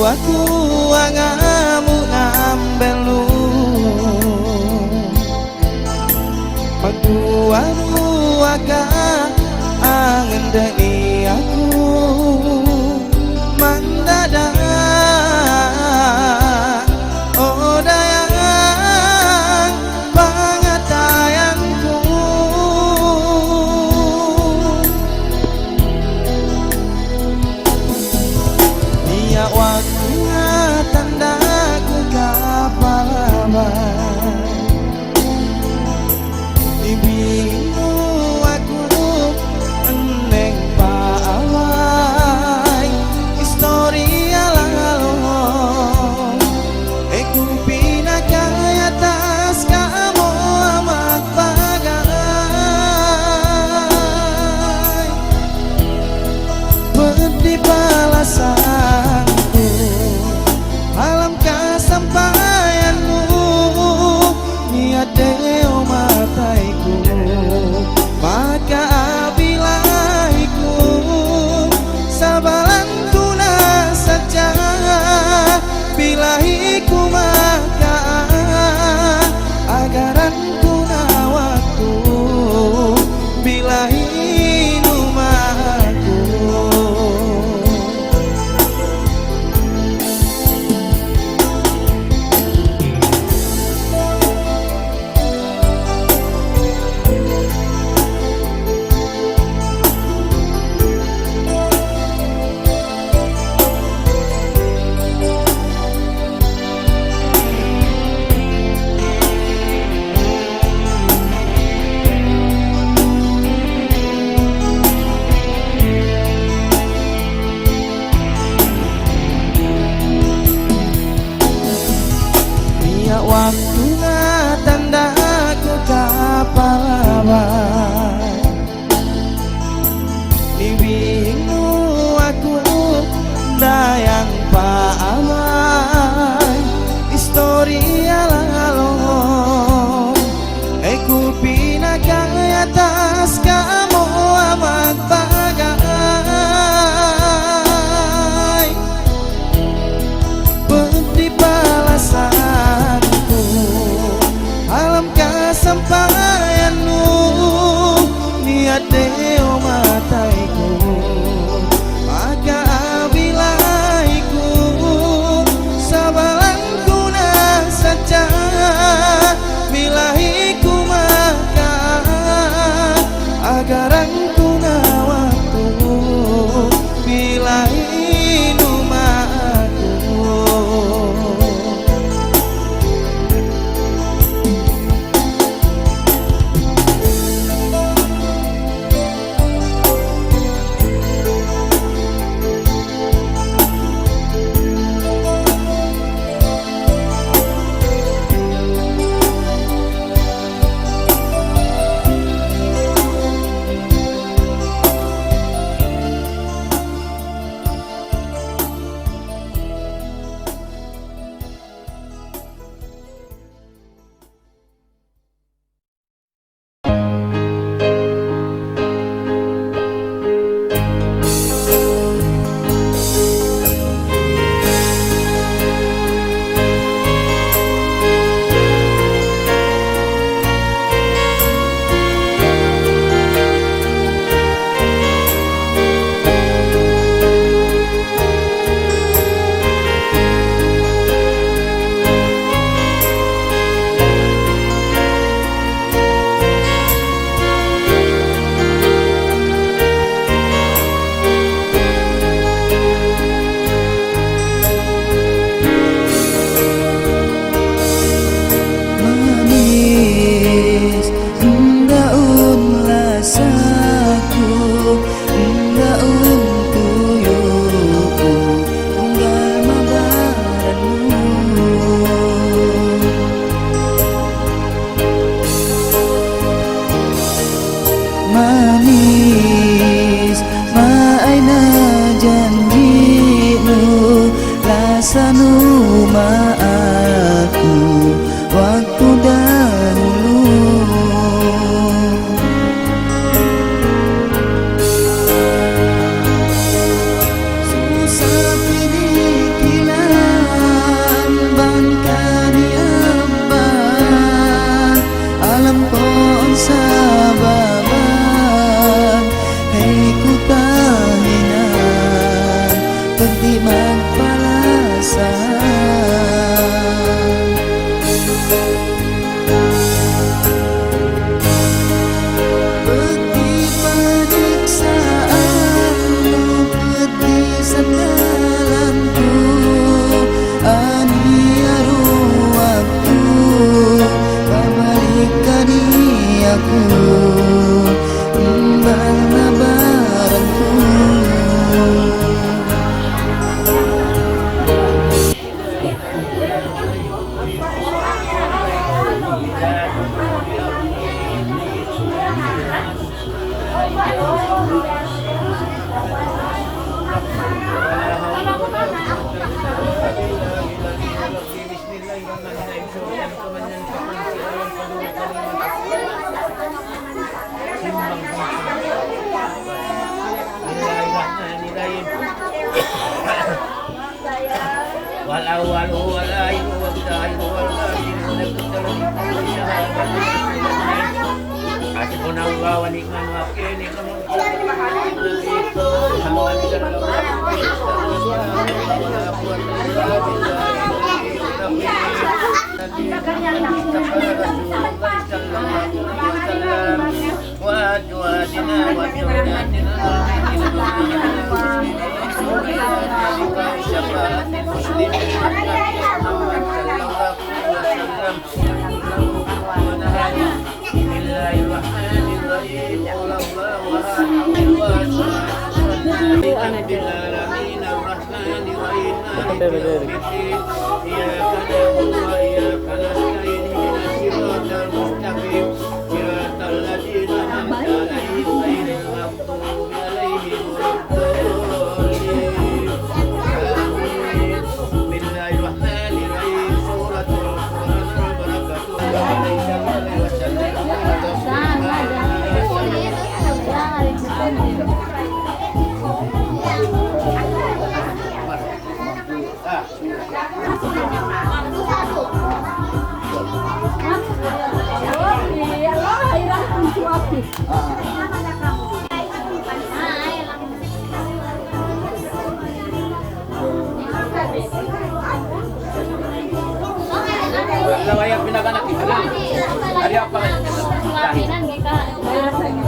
Aku angamu ambelu Ya waktu tandaku kapalaban Dibingu aku dayang paamay Istorya lalong Eku pinagay atas kamu magbagay Penti balasanku Alam kasampayanmu Niat deo mataiku Maka abilaiku Sabalangku na saja Bilahiku maka Agarangku na waktu Bilahi numaku Manis, maaina janjimu Lasanu aku waktu dahulu Susah pinikilan bangka diamban Alam kon sababan Hei ku tahinan Pergi magpalasan Pergi padiksaan Pergi sandalanku Aniaru waktu Kabarikani aku Mbana barangku والأول والآخر والظاهر والباطن ونقدر من كل شهادة حسبنا الله ونعم الوكيل نعم وأزواجنا وذرياتنا شفاعة المسلمين محمد صلى الله عليه وسلم بسم الله الرحمن الرحيم قل الله أحد رب العالمين الرحمن الرحيم مالك يوم الدين إياك نعبد وإياك Laway ang pinaganak ito lang. Ari apa lahir?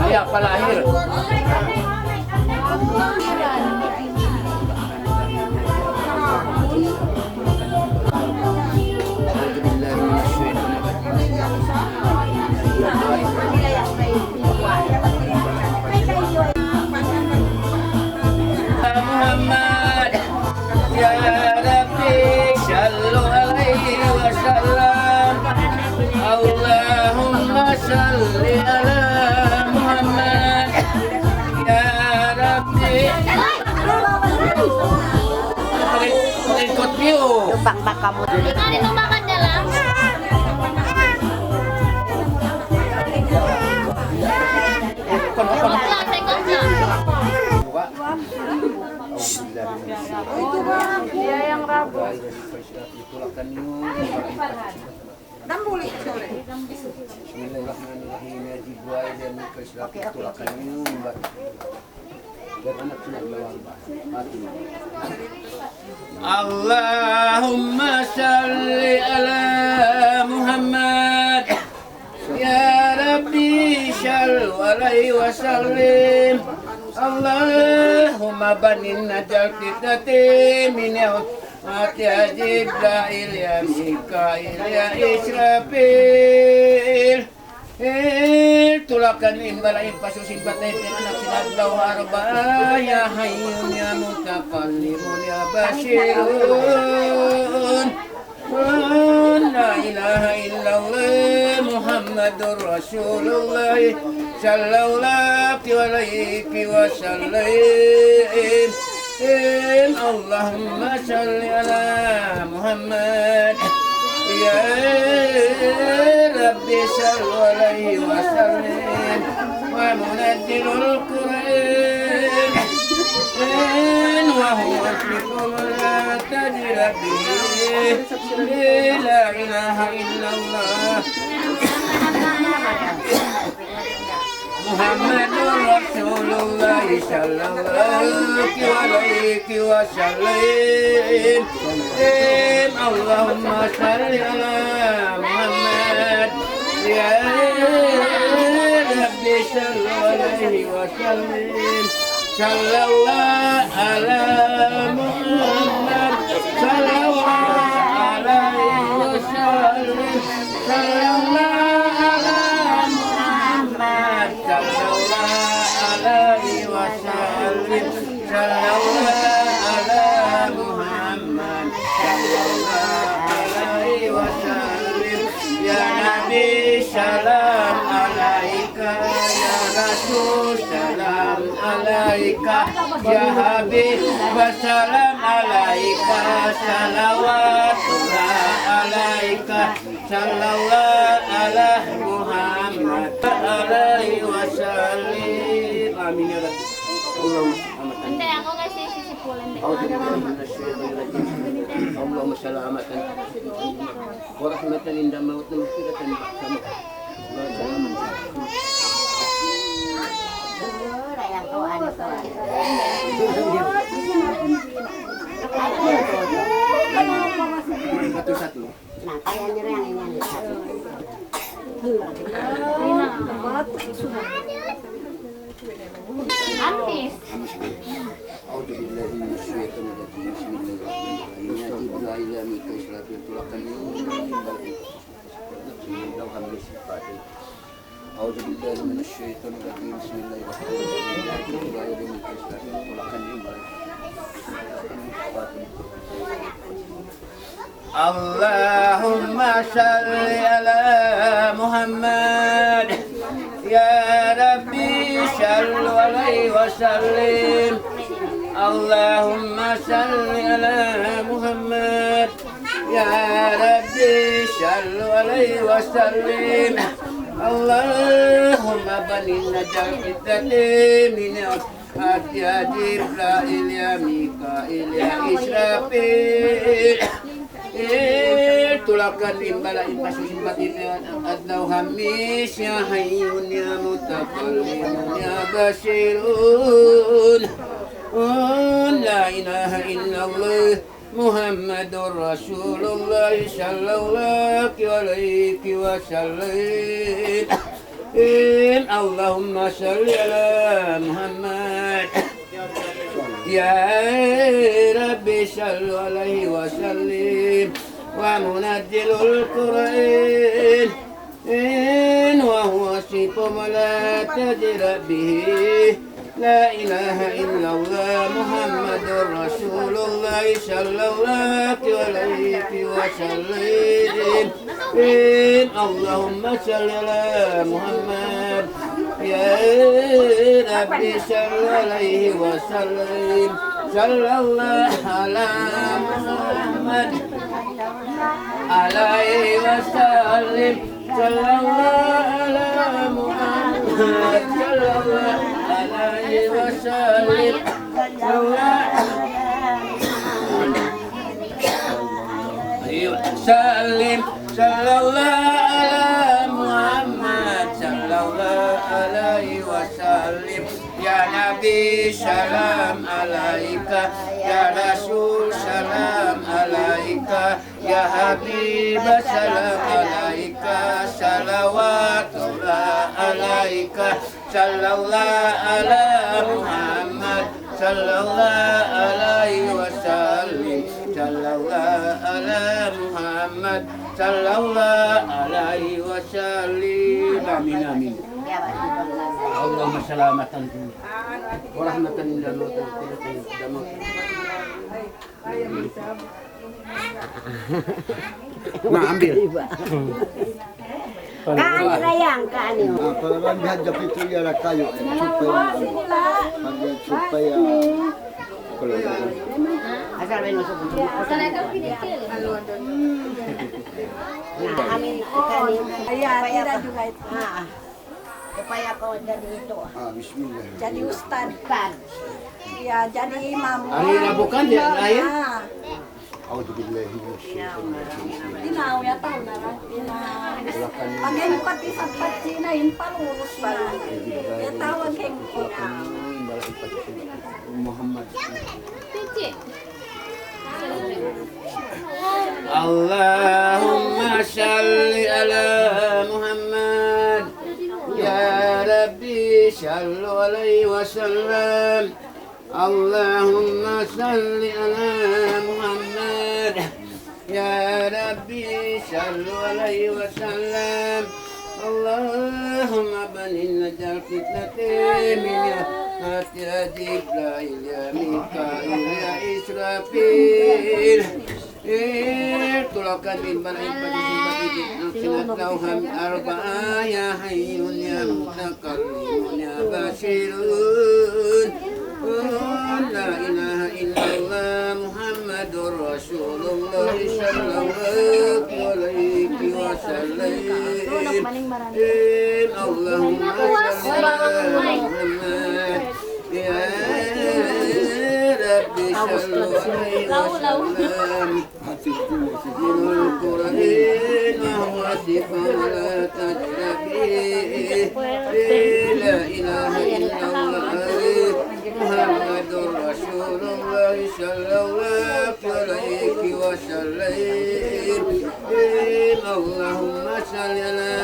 Ari apa lahir? Muhammad ya Rabbi sallu alaihi wasallam Allahumma salli ala Muhammad ya Rabbi ikut view Lumbang baka mo. Ano tumbakan niya lang? Second lang. Dia yang rabu. Allahumma salli ala Muhammad ya Rabbi sallu alaihi wasallim Allahumma banin najal kitati min Mati Jibril ya Mikail ya Israfil tulakan imbalai pasusin batai anak sinaglaw arba ya hayyun ya mutakallimun ya basirun la ilaha illallah Muhammadur Rasulullah sallallahu alaihi wasallam Allahumma salli ala Muhammad ya Rabbi sallu alaihi wa sallim wa munazzilul Qur'an wa huwa shifaa'un la tajra bihi la ilaha illallah Muhammadur Rasulullah sallallahu alaihi wasallam Allahumma salli ala Muhammad ya Rabbi sallallahu alaihi wasallam sallallahu ala Muhammad sallallahu alaihi wasallam sallallahu ala Muhammad sallallahu alaihi wasallam sallallahu ala Muhammad sallallahu alaihi wasallam ya Nabi salam alaika ya Rasul salam alaika ya Habib wassalam alaika salawatullah alaika sallallahu ala Muhammad alaihi wasallam amin ya Rabbi Allahumma Hindi, ako kasi sisipulan din. Allahumma salamatan wa rahmatan inda maut wa maghfiratan ba'da Yang kau ada satu-satu. Nah, kayaknya yang ini satu. Antis. A'udzu billahi minasyaitonir rajim. Bismillahirrahmanirrahim. Ya Jibril ya Mikail Israfil tulakan A'udzu billahi minasyaitonir rajim. Bismillahirrahmanirrahim. Ya Jibril ya Mikail Israfil tulakan Allahumma salli ala Muhammad ya Rabbi sallu alaihi wasallim Allahumma salli ala Muhammad ya Rabbi sallu alaihi wasallim Allahumma banin najal kitati min ya Jibril ya Mikail ya Israfil tulakan imbala impasusin batin adlaw hamis ya hayyun ya mutakallim ya basirun la ilaha illallah Muhammadur Rasulullah sallallahu alaihi wasallam. Allahumma salli ala Muhammad. Ya Rabbi sallu alaihi wasallim. Wa munazzilul Qur'an wa huwa sifum la tajra bihi. La ilaha illallah Muhammadur Rasulullah sallallahu alaihi wasallam. Allahumma salli ala Muhammad. Ya Rabbi salli alaihi wasallam. Sallallahu ala Muhammad alaihi wasallam. Sallallahu ala Muhammad sallallahu alaihi wasallam. Salim sallallahu ala Muhammad sallallahu alaihi wasallam. Ya Nabi salam alaika, ya Rasul salam alaika, ya Habib salam alaika, salawatullah alaika, sallallahu ala Muhammad sallallahu alaihi wasallam, sallallahu ala Muhammad sallallahu alaihi wasallam. Amin amin. Allahumma salamatan wa rahmatan lil Nah, ambil. Kaan rayang kaan yun. Parang hadap itu ya kayu supaya Asal benusok. Talagang pinipil. Nah, kami kami Tidak juga itu. supaya kau jadi itu. bismillah. Jadi ustad. Kan. Ya, jadi imam. Hari Rabu kan dia lahir. Nah, A'udzubillahi minasyaitonir Tinaw ya tahu na lang. Pag yung pati sa patsina, yung palulus na. Ya tawag kayong Muhammad. Pici. Allahumma salli ala Muhammad. Ya Rabbi sallu alaihi wasallam. Allahumma salli ala Muhammad. Ya Rabbi sallu alaihi wasallam. Allahumma banin najal fitnatin min ya Jibril ya Mikail ya Israfil. Tulakan min balain pati sinatauham arba'ah ya hayyun ya mutakallimun ya basirun. La ilaha illallah Muhammadur Rasulullah sallallahu alaihi wasallam. Allahumma salli ala Muhammad. Ya Rabbi sallallahu alaihi wasallam. Dinul Quran wa huwa sifun la tajrabi. La ilaha illallah Muhammadur Rasulullah sallallahu alaihi wasallam. Allahumma salli ala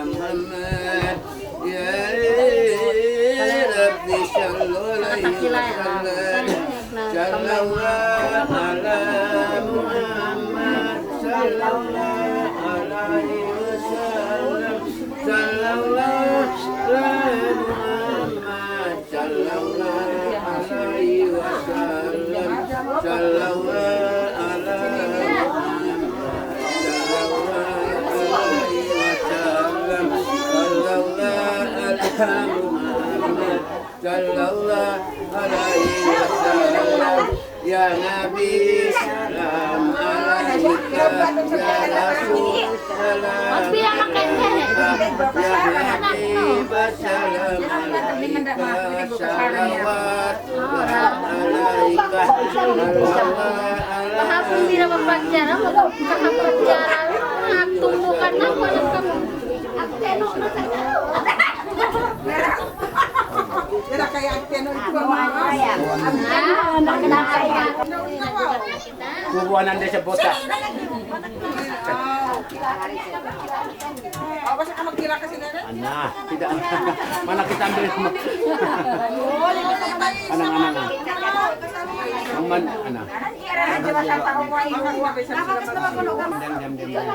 Muhammad. Ya Rabbi sallallahu alaihi wasallam. Sallallahu ala Muhammad sallallahu alaihi wasallam. Sallallahu ala Muhammad sallallahu alaihi wasallam. Sallallahu ala Muhammad sallallahu alaihi wasallam. Ya Nabi salam alaika, ya Rasul salam alaika, Habib assalam alaika Kahapon di naman pagjaran, magpapagjaran. Tumbukan na ako ng kamu. Kira kaya tenor ko Kubuanan dia sa bota. Apa sih kamu kira ke sini? Ana, tidak. Mana kita ambil? Anak-anak. Aman, anak. Diam.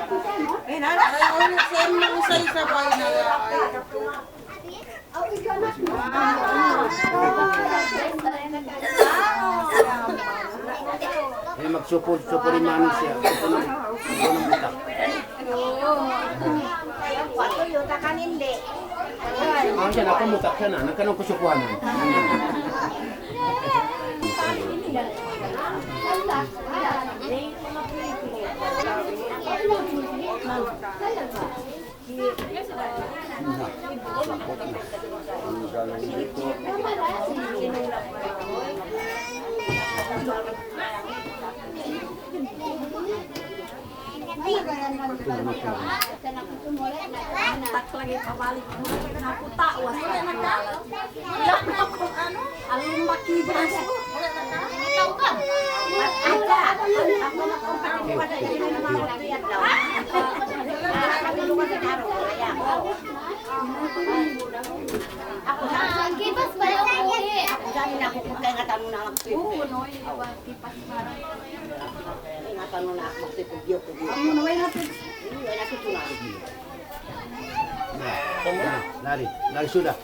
Ini magsupuri manusia. Ang siya ako mutak siya na, nagkanong kusukuhanan. Tak lagi pabalik aku tak was alun maki beras Tahu kan? Kipas bayo ko eh. Ako dami na ako kagatan mo na ako. Ingatan mo na ako magtipugyo ko. kamu naway natin Ay nakitulad. Lari sudah.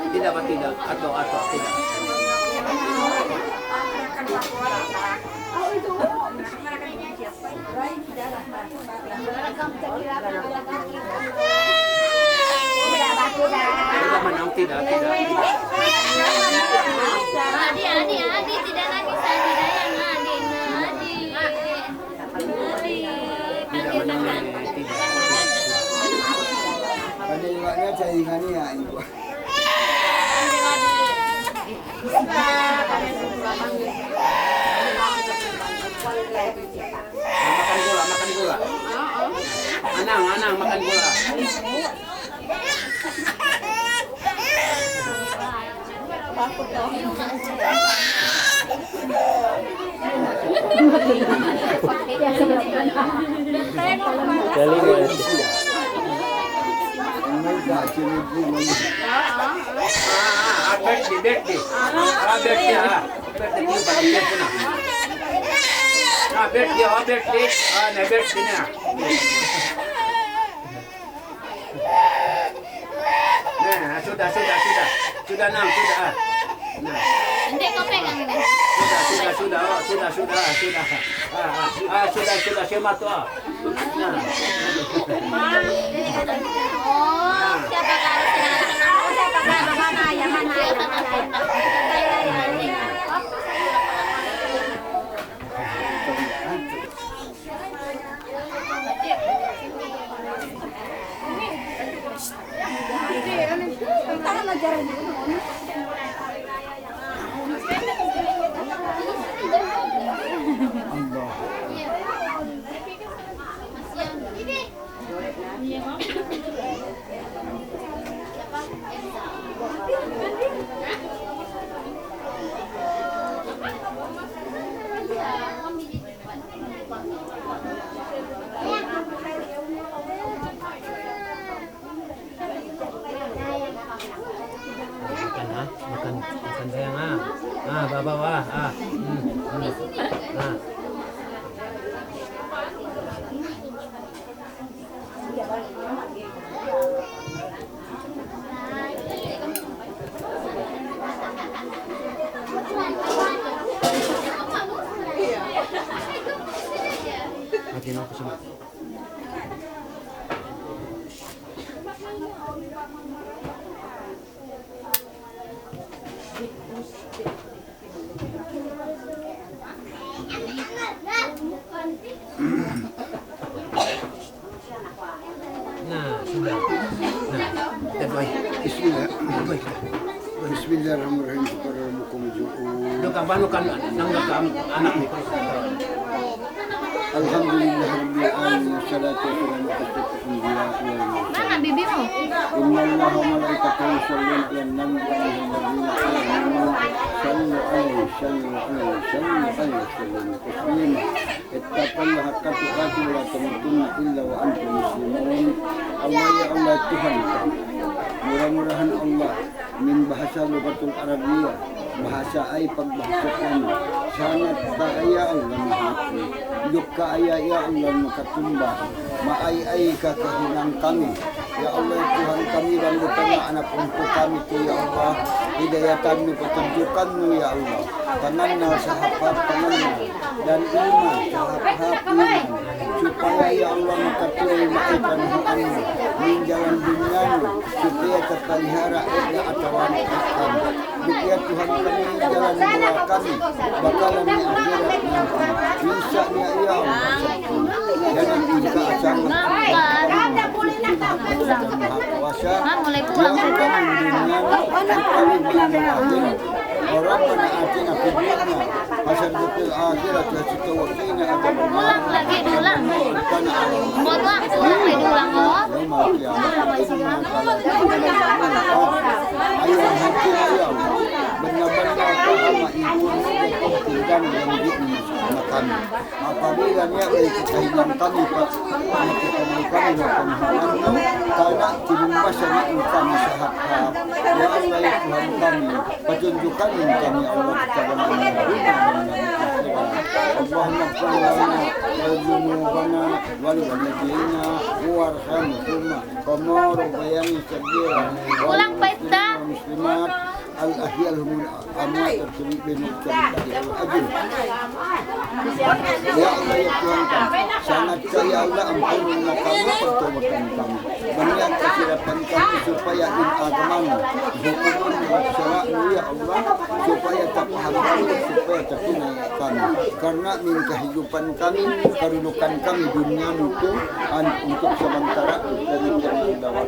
Tidak apa tidak atau tidak. Tidak menang tidak. Adi, tidak nangis Adi dayang Adi. Tidak menang tidak. Paniliwannya saingannya ya ibu. Makan gula. Anang makan gula. Sudah Nang, sudah. Nah. Hindi ko pegang ini. Sudah siapa tuh? Nah. Oh, siapa kalau siapa kalau mana ya mana ya. Makan sayang bawa Matiin ako siya. Nah, sudah. Bismillahirrahmanirrahim. Doa kan nanggap anak nih. Alhamdulillah rabbil alamin wassalatu wassalamu ala asyrofil anbiya'i wal mursalin. Mana bibimu? Innallaha wa malaikatahu yusholluna 'alan nabi ya ayyuhalladzina amanu sallu 'alaihi wasallimu taslima. Ittaqullaha haqqa tuqatih wa la tamutunna illa wa antum muslimun. Allah ya Allah Tuhan kami. Mudah-mudahan Allah min bahasa lughatul Arabiyyah, bahasa ai pagbahasa kami. Sangat kaya Allah mahati. Yuk kaya ya Allah makatumba. Maai-ai kakahinan kami. Ya Allah Tuhan kami dan bukanlah anak untuk kami tu ya Allah. Hidayatanmu petunjukanmu ya Allah. Tanganna sahabat tanganna dan iman sahabat iman. Supaya ya Allah mengetahui ma'aikanmu min jalan duniamu. Supaya terpelihara eda atawan kami. Biar Tuhan kami jalan doa kami. Bakalan di akhirat nanti. Bisa ya Allah. Jangan kita acang. Mulai pulang. Orang mana atina fidnya pasal betul akhirat kita wakina ada Ulang lagi diulang. Buat waktu lagi diulang oh. Ayah hati ayah benar-benar kami ibu dan menjadi kami. Apabila dia berkaitan kami kami karena timbas yang kami sahabat ya Allah ya Tuhan kami petunjukkan kami Allah kepada Allahumma qul lana wa junubana wal walidina warhamhum kama rabbayani saghira. Ulang baita. Muslimat al-ahyal humul amwat tertibin tertibin ajil. Ya Allah ya Tuhan kami sangat kaya Allah ampunkanlah kami pertobatan kami banyak kesilapan kami supaya agamamu hukuman syara'mu ya Allah supaya tak paham kami supaya tak kinayat kami karena min kehidupan kami kedudukan kami dunia itu untuk sementara dari terdapat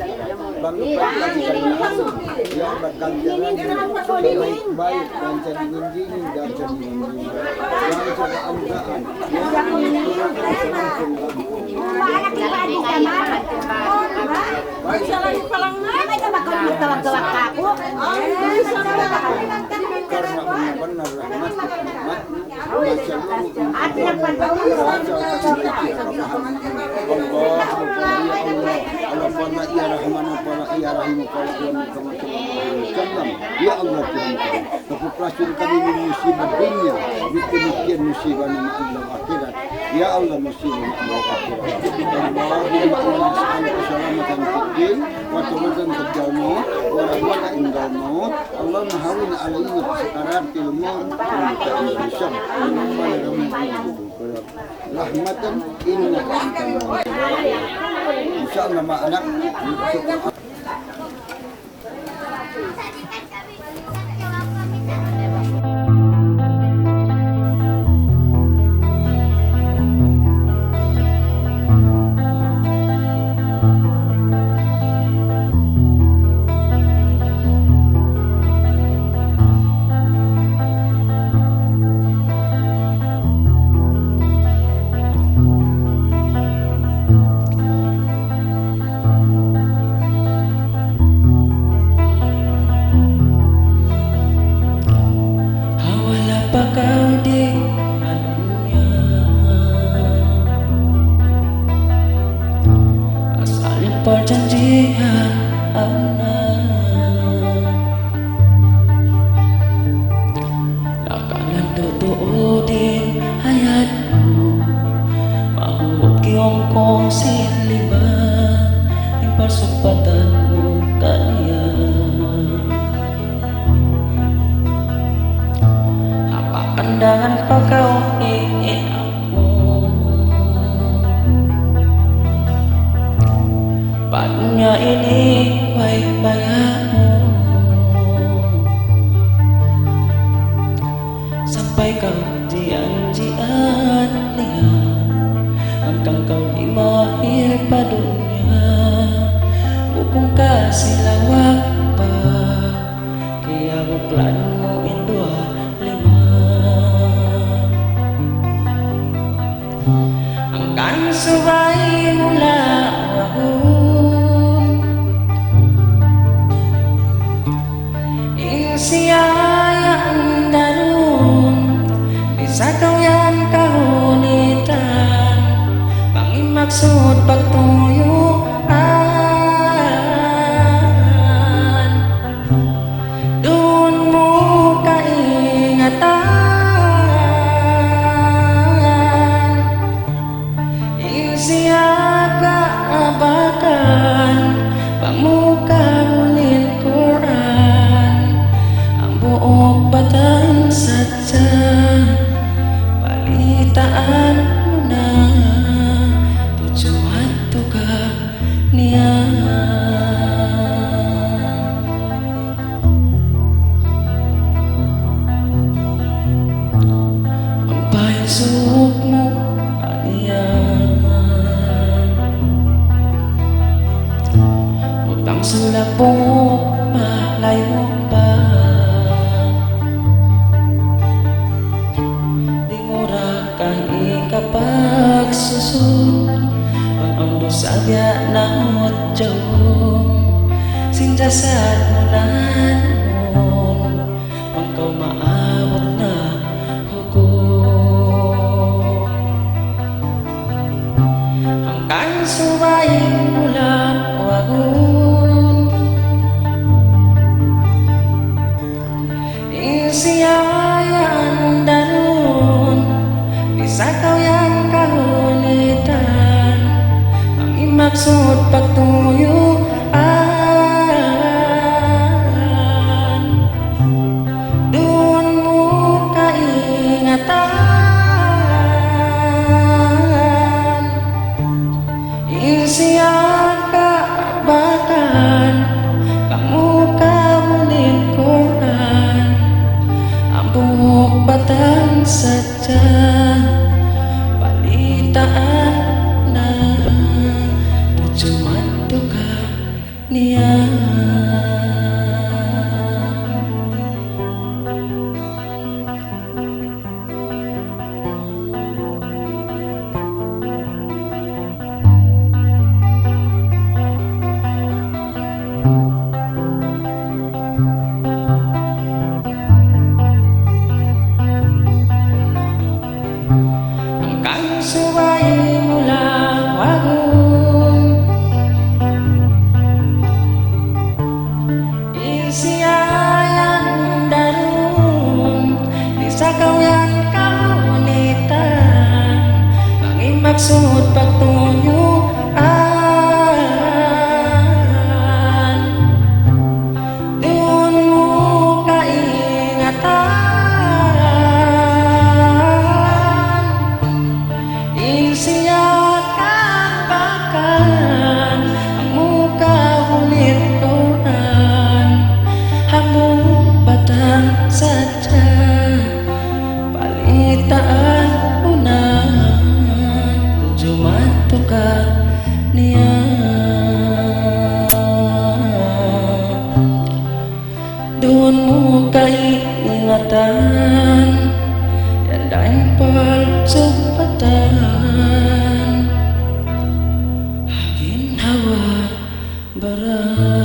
bangkitan kami ya Allah ganjaran baik-baik dan jadi dingin dan jadi dingin yang keadaan karena benar-benar rahmat ya Allah Tuhan kami kami musibah dunia demikian musibah Allah akhirat ya Allah musibah Allah akhirat Allahumma keselamatan fiddin wa tawazan terjalmu wa rahmatan indal maut Allahumma hawin alaina sakaratil maut Insyaallah rahmatan innaka antal wahhab. Insyaallah ma'anak perjanjian Nakalan tutuudin hayatmu Mahuot kiyong kong silima Yung pasupatan mo kanya Apakandangan pagkauhin Padunya ini baik-baikmu kejanjian dia akan kau dimahir padunya bukung kasih lawak pa kaya buklanmu indua lima angkan subay mula wahum insiyayaan darun bisa kau yang kahunitan pangimaksud pagtuyuan dun mo kaingatan insiyaga abakan pamuka ulit Quran ang buok batang saja balitaan mo na tujuan tuka niya ang pahisok mo kaniya utang sulapok malayo pa kapag susod ang dosagya na jauh sinjasad mo na noon ang kau maabot na hukom hanggang subayin mula wagun insiyayan darun bisa kau yang kahunitan ang imaksud pagtuyuan dun mo kaingatan insiyaga bakan kamu kaulit Quran ang buhok batang saja balitaan na tujuan tuka niya subay mula wagung isiayan darun bisa kau yang kaunitan mangimaksud pagtuyuan dun mo kaingatan insiyakan bakan ang muka ulit Quran hambung batang saja balitaan una tujuan tuka niya dun mo kaingatan yan daing palsupatan hagin hawa barang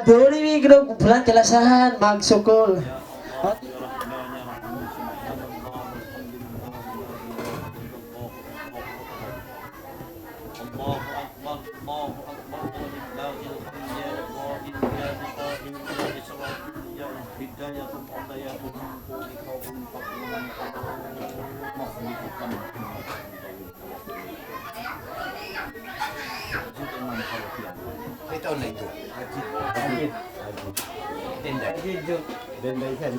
Dori migro bulan kelasahan magsukul. Ito na ito. Tenda. Denda ikan.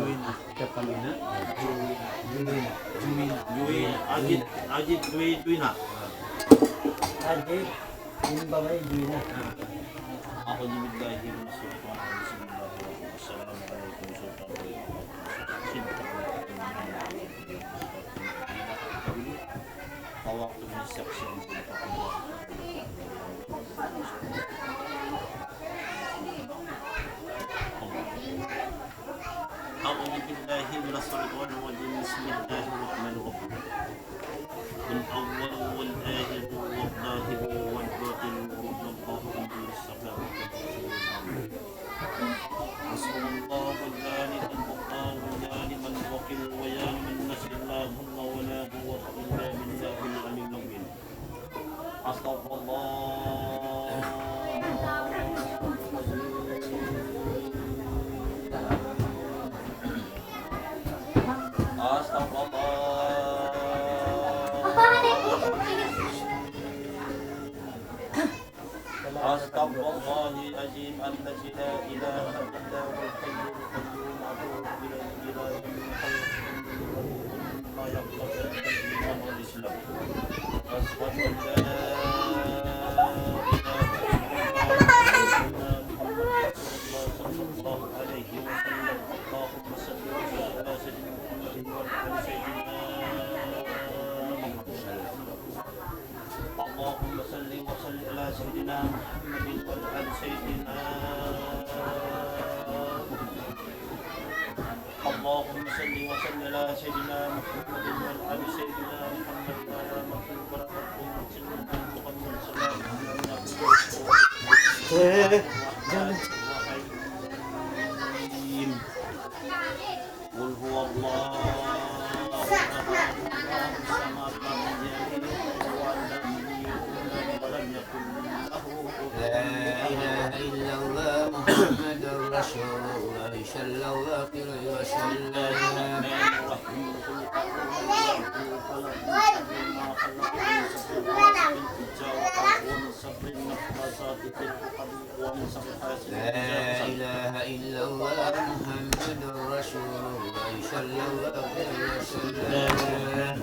Ajit Duina. Ajit, ini bagai duina. Ako jimillahi wa sultan Assalamualaikum sultan Waktu menyaksikan أعوذ بالله من الشيطان الرجيم بسم الله الرحمن الرحيم الأول والآخر والظاهر والباطن والله أمر السماء حسبنا الله والجانب القرآن والجانب الوكيل وجانب النصر اللهم ولا قوة إلا بالله العلي العظيم أستغفر الله أستغفر الله العظيم الذي لا إله إلا هو الحي القيوم أتوب إليه لا ما يقتضي الإيمان والإسلام أشهد أن لا إله إلا الله عليه وسلم اللهم صل على سيدنا محمد وعلى سيدنا اللهم صل وسلم على سيدنا محمد وعلى سيدنا اللهم صل وسلم على سيدنا محمد وعلى سيدنا محمد وعلى قل هو الله لا إله إلا الله محمد رسول الله صلى الله عليه وسلم لا إله إلا الله محمد رسول الله صلى الله عليه وسلم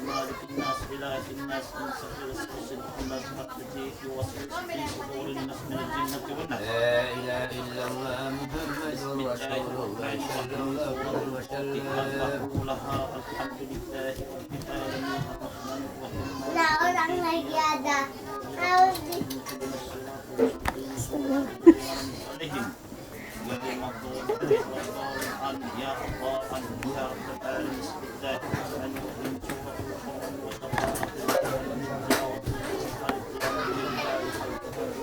مالك الناس إله الناس من شر الوسواس الخناس الذي يوسوس في صدور الناس من الجنة والناس. لا إله إلا الله محمد رسول الله صلى الله عليه وسلم. لها الحمد لله رب العالمين الرحمن الرحيم. Lah orang lagi ada. عليهم غير المغضوب عليهم ولا الضالين. يا الله أنت يا رب العالمين بالله أن يؤمن سورة القرآن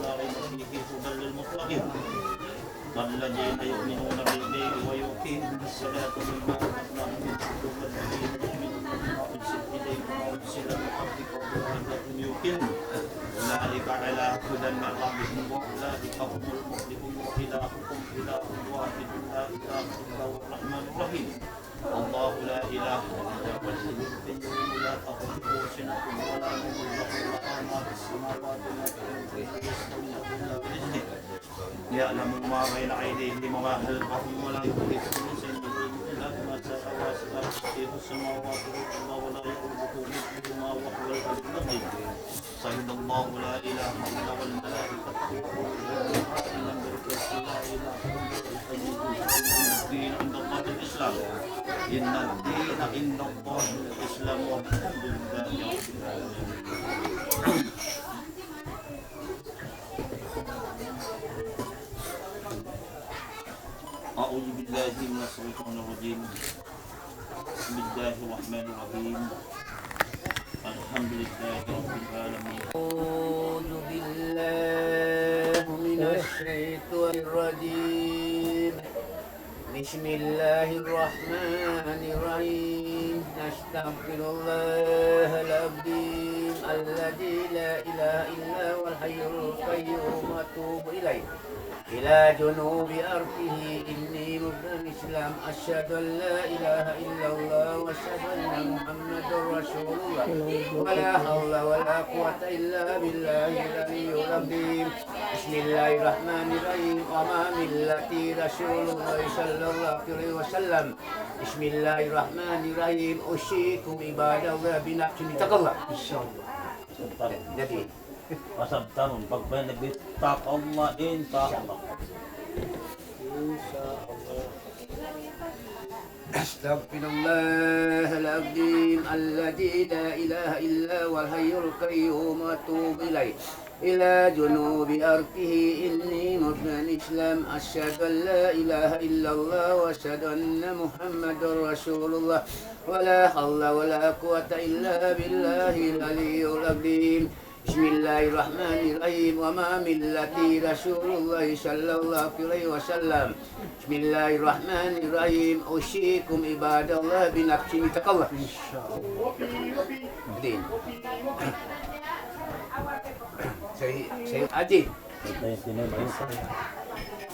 لا ريب فيه هدى للمتقين والذين يؤمنون بالليل ويقيمون الصلاة مما رزقناهم ينفقون والذين يؤمنون بما أرسل إليك وأرسل من قبلك وبالآخرة يوقنون أولئك على هدى من ربهم وأولئك هم المفلحون. وإلهكم إله واحد لا إله إلا هو الرحمن الرحيم. الله لا إله إلا هو الحي القيوم لا تأخذه سنة ولا نوم له ما في السماوات وما في الأرض يسمعون إلا بإذنه يعلم ما بين أيديهم وما خلفهم ولا يحيطون بشيء من علمه إلا بما شاء وسع كرسيه السماوات والأرض ولا يؤوده حفظهما وهو العلي العظيم. شهد الله لا إله إلا هو الملائكة الدين عند الله الإسلام إن الدين عند الله الإسلام والحمد لله رب العالمين. أعوذ بالله من الشيطان الرجيم. بسم الله الرحمن الرحيم. الحمد لله رب العالمين. أعوذ بالله من الشيطان الرجيم. بسم الله الرحمن الرحيم. نستغفر الله العظيم الذي لا إله إلا هو الحي القيوم وأتوب إليه إلى جنوب أرضه إني مبتغي الإسلام أشهد أن لا إله إلا الله وأشهد أن محمدا رسول الله ولا حول ولا قوة إلا بالله العلي العظيم. بسم الله الرحمن الرحيم. وما ملتي رسول الله صلى الله عليه وسلم. بسم الله الرحمن الرحيم. أوصيكم عباد الله بنفسي تقوى الله إن شاء الله. Jadi Pasabtanun pagbenebit tak Allah insyaallah. أستغفر الله العظيم الذي لا إله إلا هو الحي القيوم وأتوب إليه إلى جنوب أرضه إني مسلم الإسلام أشهد أن لا إله إلا الله وأشهد أن محمدا رسول الله ولا حول ولا قوة إلا بالله العلي العظيم. بسم الله الرحمن الرحيم. وما ملتي رسول الله صلى الله عليه وسلم. بسم الله الرحمن الرحيم. أوصيكم عباد الله بنفسي تقوى الله إن شاء الله. Saya Haji.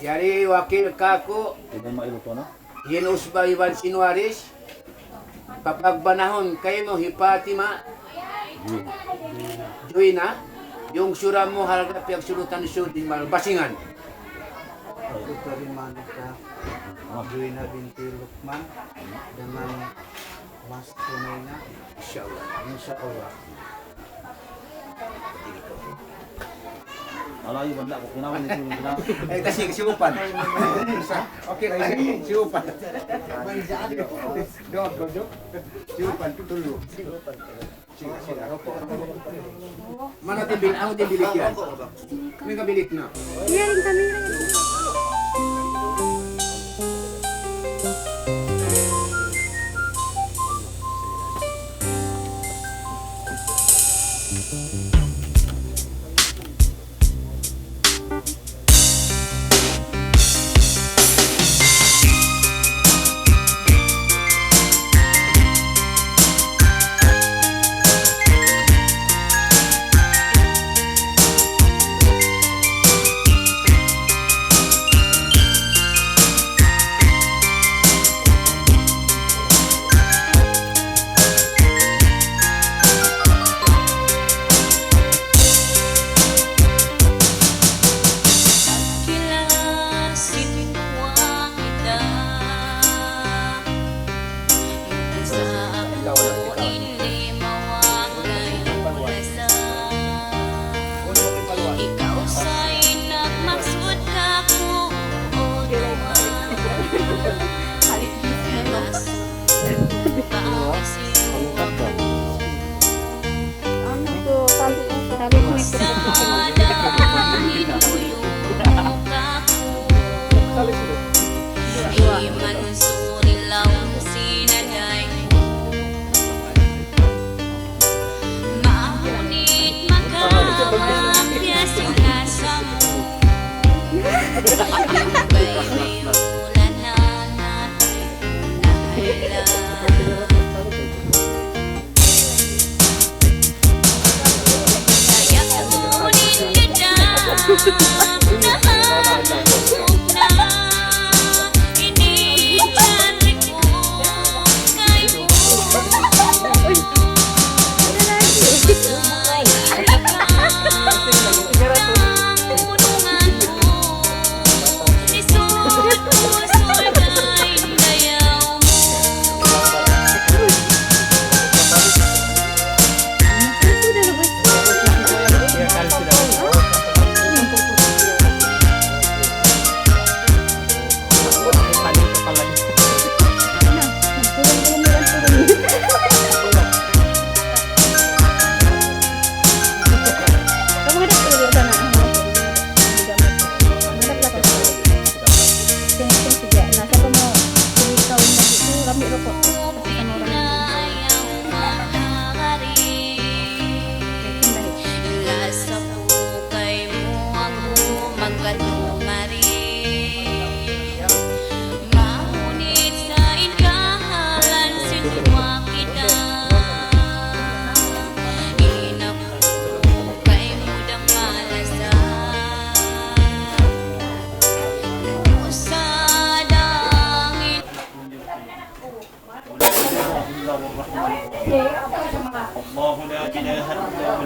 Jadi wakil kaku Yunus Baiban Sinuaris papagbanahon kayo mo hipatima Juina yung suram mo halaga piyagsurutan siya di malbasingan. Aku terima nikah Juina binti Lukman dengan Mas Kumaina. Insyaallah. Insyaallah. Malayo banda ko kinawan ni sila. Kasi siupan. Oke, siupan. Dok, dok. Siupan itu dulu. Sila, rokok. Mana tibil? Ako tibilik yan. May kabilik na. Iya, yung kamera.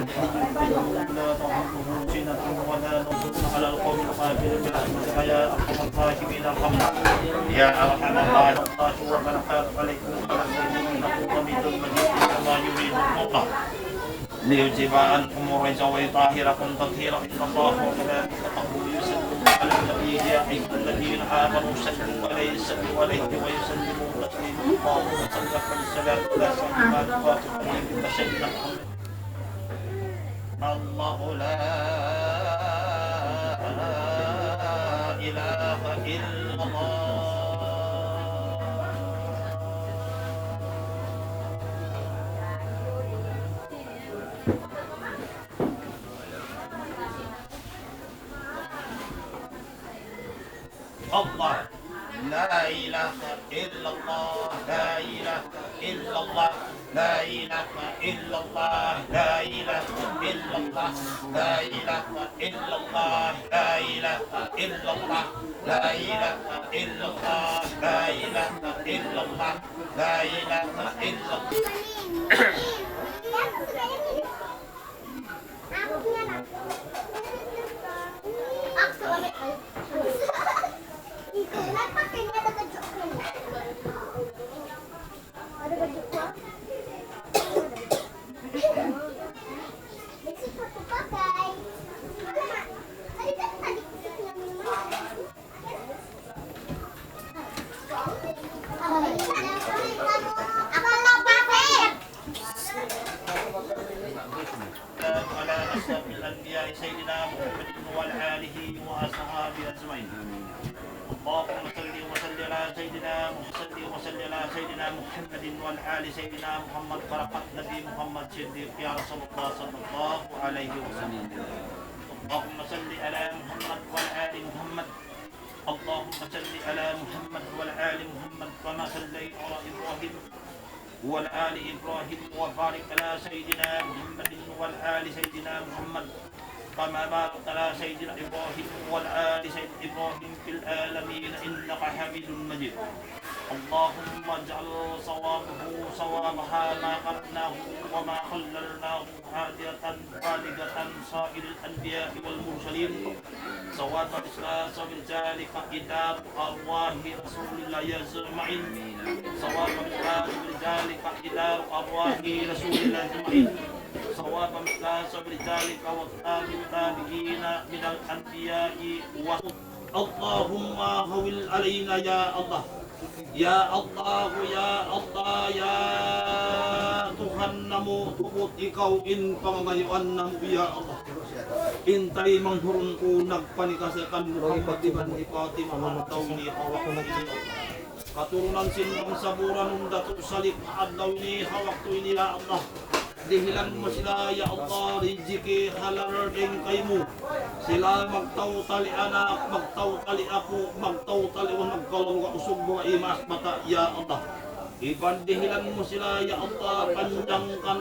لا تأخذه سنة ولا نوم على القوم القافلين برحمتك يا أرحم الراحمين ارحمنا يا أرحم الراحمين ربنا حافظ عليكم وعلى إنه حميد مجيد كما يريد الله ليجيب عنكم الرجس ويطهركم تطهيرا إن الله وملائكته يصلون على النبي يا أيها الذين آمنوا صلوا عليه ويسلموا تسليما اللهم صل والسلام على سيدنا محمد سيدنا الله لا إله إلا الله الله لا إله إلا الله لا إله إلا الله لا إله إلا الله لا إله إلا الله لا إله إلا الله لا إله إلا الله لا إله إلا الله لا إله إلا الله لا إله إلا الله على أشرف الأنبياء سيدنا محمد وعلى آله وأصحابه أجمعين. اللهم صل وسلم على سيدنا محمد وعلى آل سيدنا محمد بركة نبي محمد صديق يا رسول الله صلى الله عليه وسلم. اللهم صل على محمد وعلى آل محمد. اللهم صل على محمد وعلى آل محمد كما صليت على إبراهيم وعلى آل إبراهيم وبارك على سيدنا محمد وعلى آل سيدنا محمد كما باركت على سيدنا إبراهيم وعلى آل سيدنا إبراهيم في العالمين إنك حميد مجيد. اللهم اجعل صوابه صوابها ما قرأناه وما خللناه هادية بالغة سائر الأنبياء والمرسلين صواب الإخلاص بذلك كتاب أرواح رسول الله أجمعين صواب الإخلاص بذلك كتاب أرواح رسول الله أجمعين صواب الإخلاص بذلك وكتاب التابعين من الأنبياء اللهم هول علينا يا الله ya Allah ya Tuhan namu tubut ikaw in pangangayuan namu ya Allah intay manghurun ko nagpanikasakan Muhammad iban ipati mahamataw ni hawak ko katurunan sinang saburan dato salik adlaw ni hawak to ini ya Allah dihilan mo sila ya Allah riziki halal din kaymo sila magtaw-tali anak magtaw-tali ako magtaw-tali o magkalong usog mga imas mata ya Allah iban dihilan mo sila ya Allah panjangkan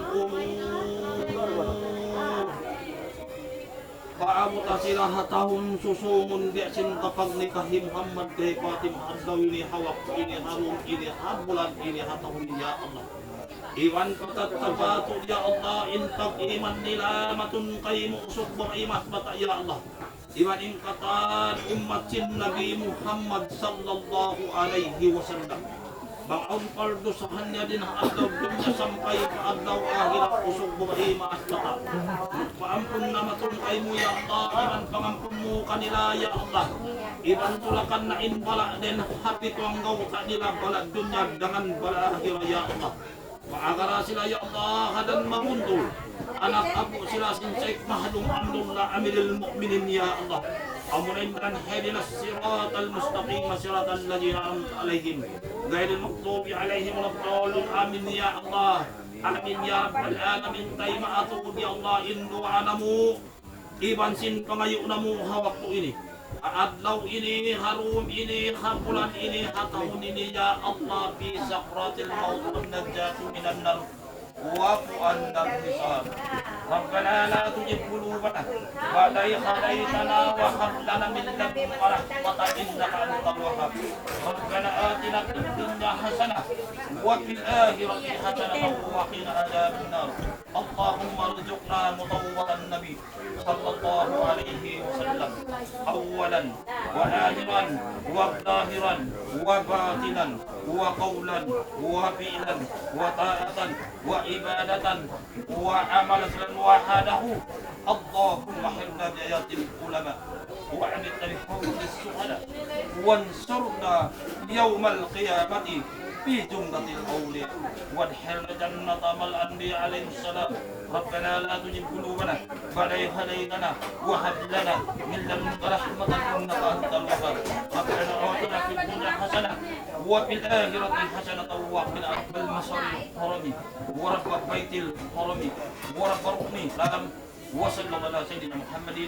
paabot sila hatahon susungon di sin kapag nikahi Muhammad kay Fatimah adlaw ini hawak ini harun ini habulan ini hatahon ya Allah iwan patatabato ya Allah intag iman nila matun kay muusok mga imas mata ya Allah iwan ingkatan umat sin Nabi Muhammad sallallahu alaihi wasallam bangaon paldusahan niya din adlaw dunya sampai adlaw akhir usok mga imas mata paampun na matun kay mo ya Allah iwan pangampun mo kanila ya Allah iwan tulakan na inbala din hati tuang gaw kanila bala dunya dengan bala akhir ya Allah Maagara sila ya Allah hadan mamuntul anak abu sila sinsaik mahlum amlum la amilil mu'minin ya Allah amunin dan hadinas siratal mustaqim siratal ladzina an'amta alaihim ghairil maghdubi alaihim waladdallin amin ya Allah amin ya rabbal alamin tay maatub ya Allah indu anamu iban sin pangayu namu hawak tu ini adlaw ini harum ini habulan ini hatahun ini ya Allah fi sakratil maut wan najatu minan nar wa fu'an hisab Rabbana la tujib qulubana ba'da idh hadaytana wa hab lana min ladunka rahmatan innaka antal wahhab Rabbana atina fid dunya hasanah wa fil akhirati hasanah wa qina adzaban nar اللهم ارزقنا مطوع النبي صلى الله عليه وسلم أولا وآخرا وظاهرا وباطنا وقولا وفعلا وطاعة وعبادة وعملا وحده. اللهم حرنا بآيات العلماء وعملنا بحوض السؤال وانصرنا يوم القيامة في جملة الأولياء وادخلنا جنة مع الأنبياء عليهم السلام. ربنا لا تزغ قلوبنا بعد إذ هديتنا وهب لنا من لدنك رحمة إنك أنت الوهاب. ربنا آتنا في الدنيا حسنة وفي الآخرة حسنة وقنا عذاب المصائب الحرم ورب بيت الحرم ورب الركن الإسلام. وصلى الله على سيدنا محمد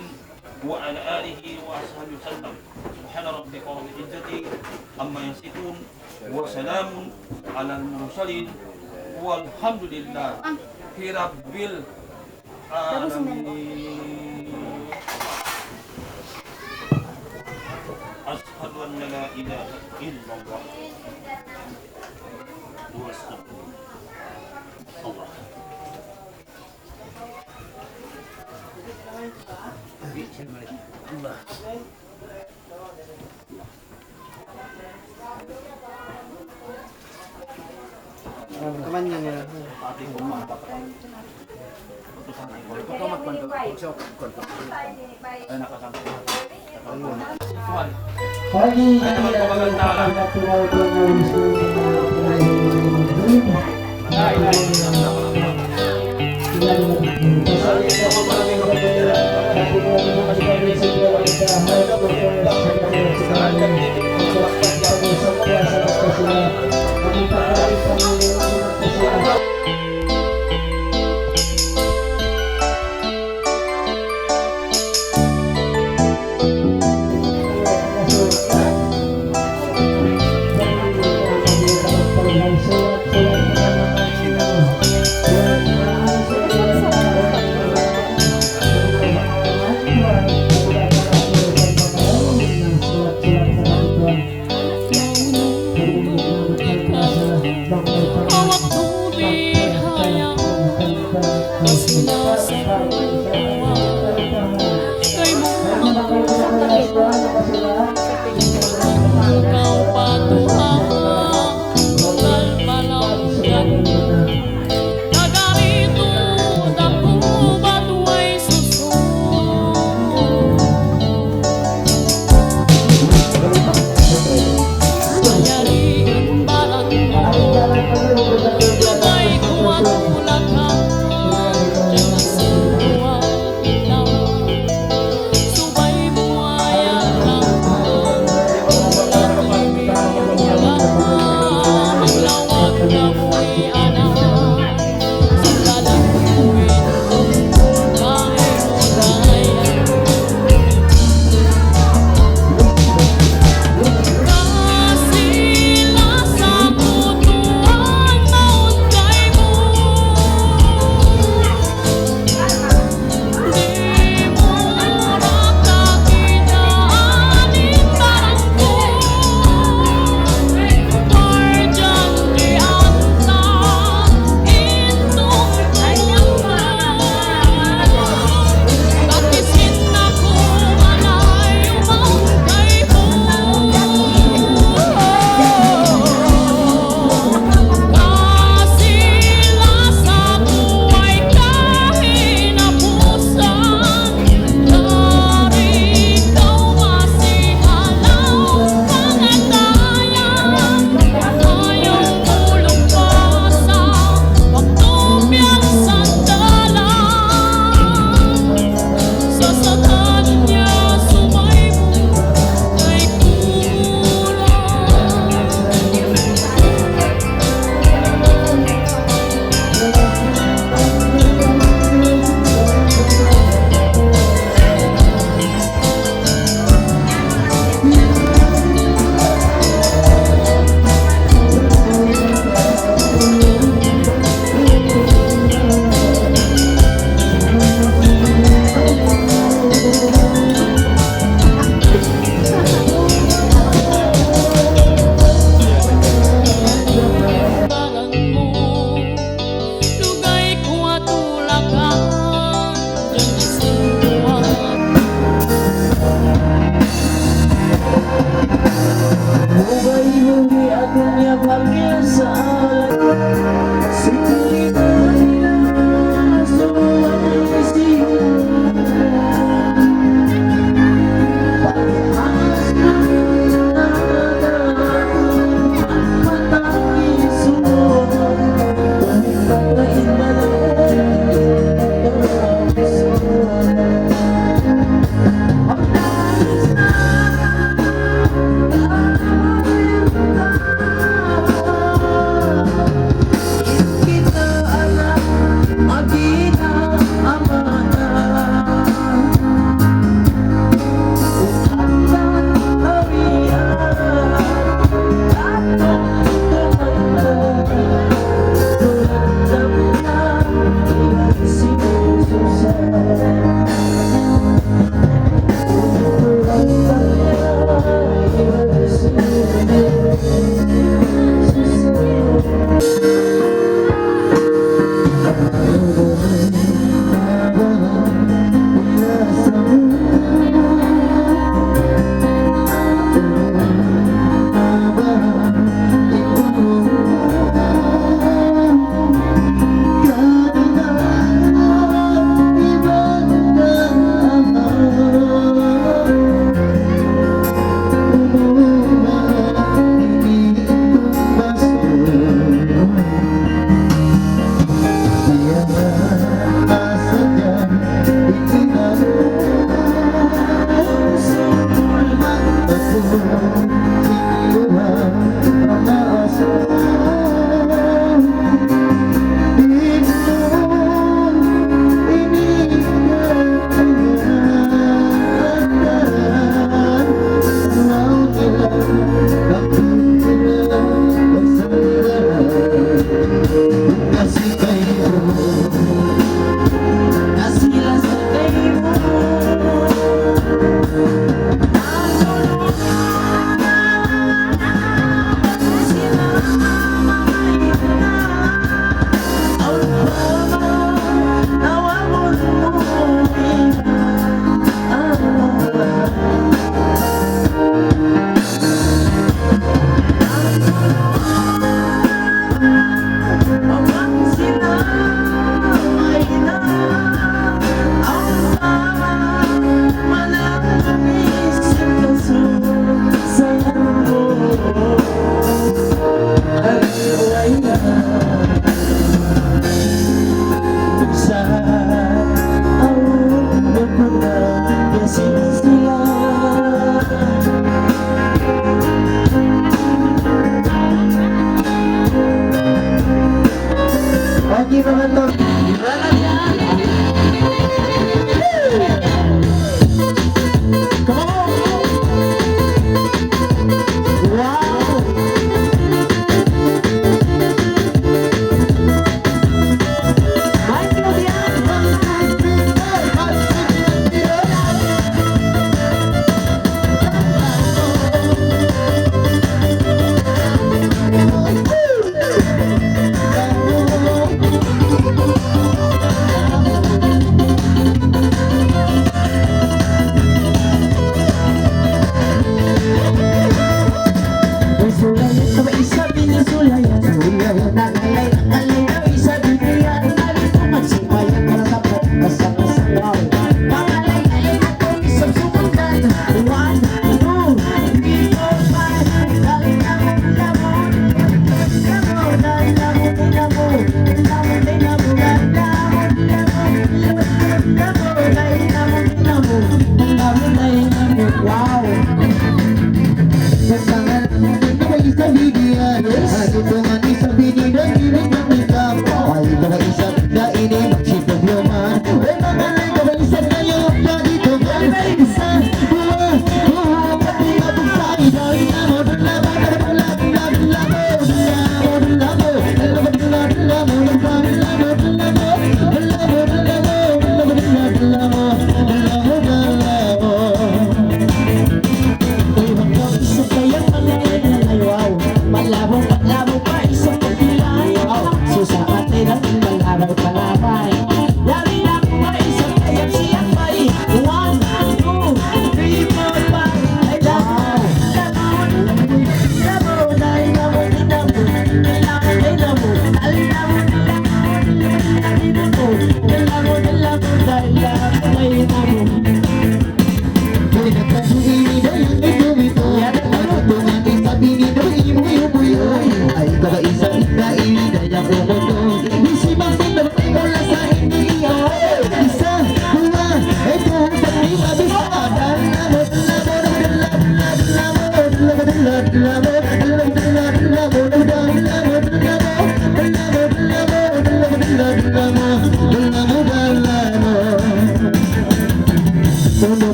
وعلى آله وأصحابه وسلم. سبحان ربك رب العزة عما يصفون وسلام على المرسلين والحمد لله رب العالمين. أشهد أن لا إله إلا الله وأستغفر الله. Kemana ya?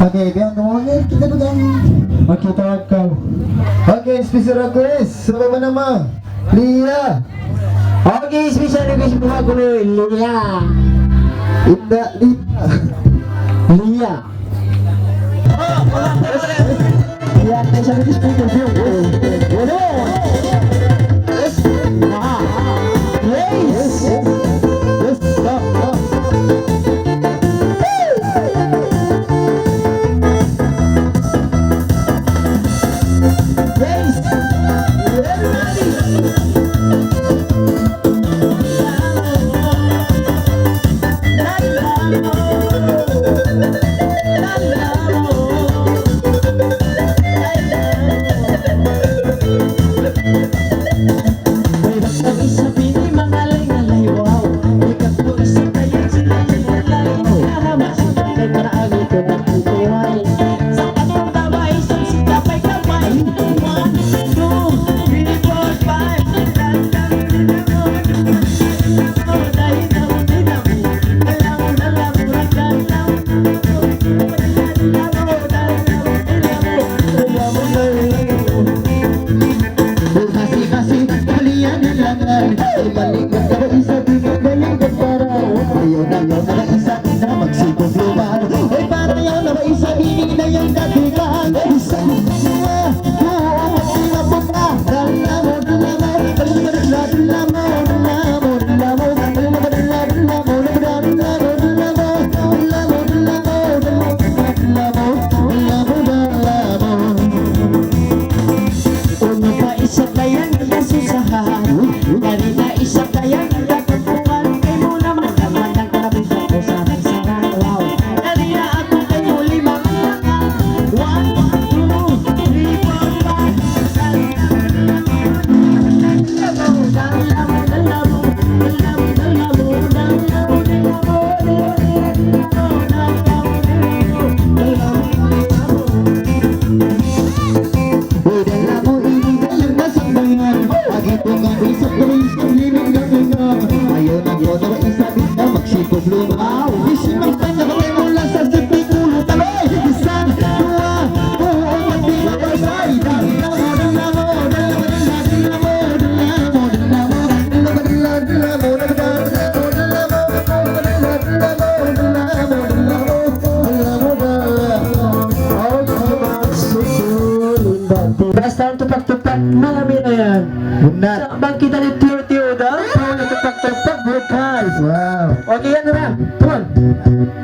Okay, bilang kamu kita pegang. Okay, tawakal. Okay, special request. Siapa nama? Lia. Okay, special request buka dulu Lia. Indah Lia. Lia. Lia, special request buka dulu. Basta tupak-tupak, malami na yan. Sa bang kita ni Tio daw, puro na tupak-tupak, brokal. Wow. Okay, yan na. Come on.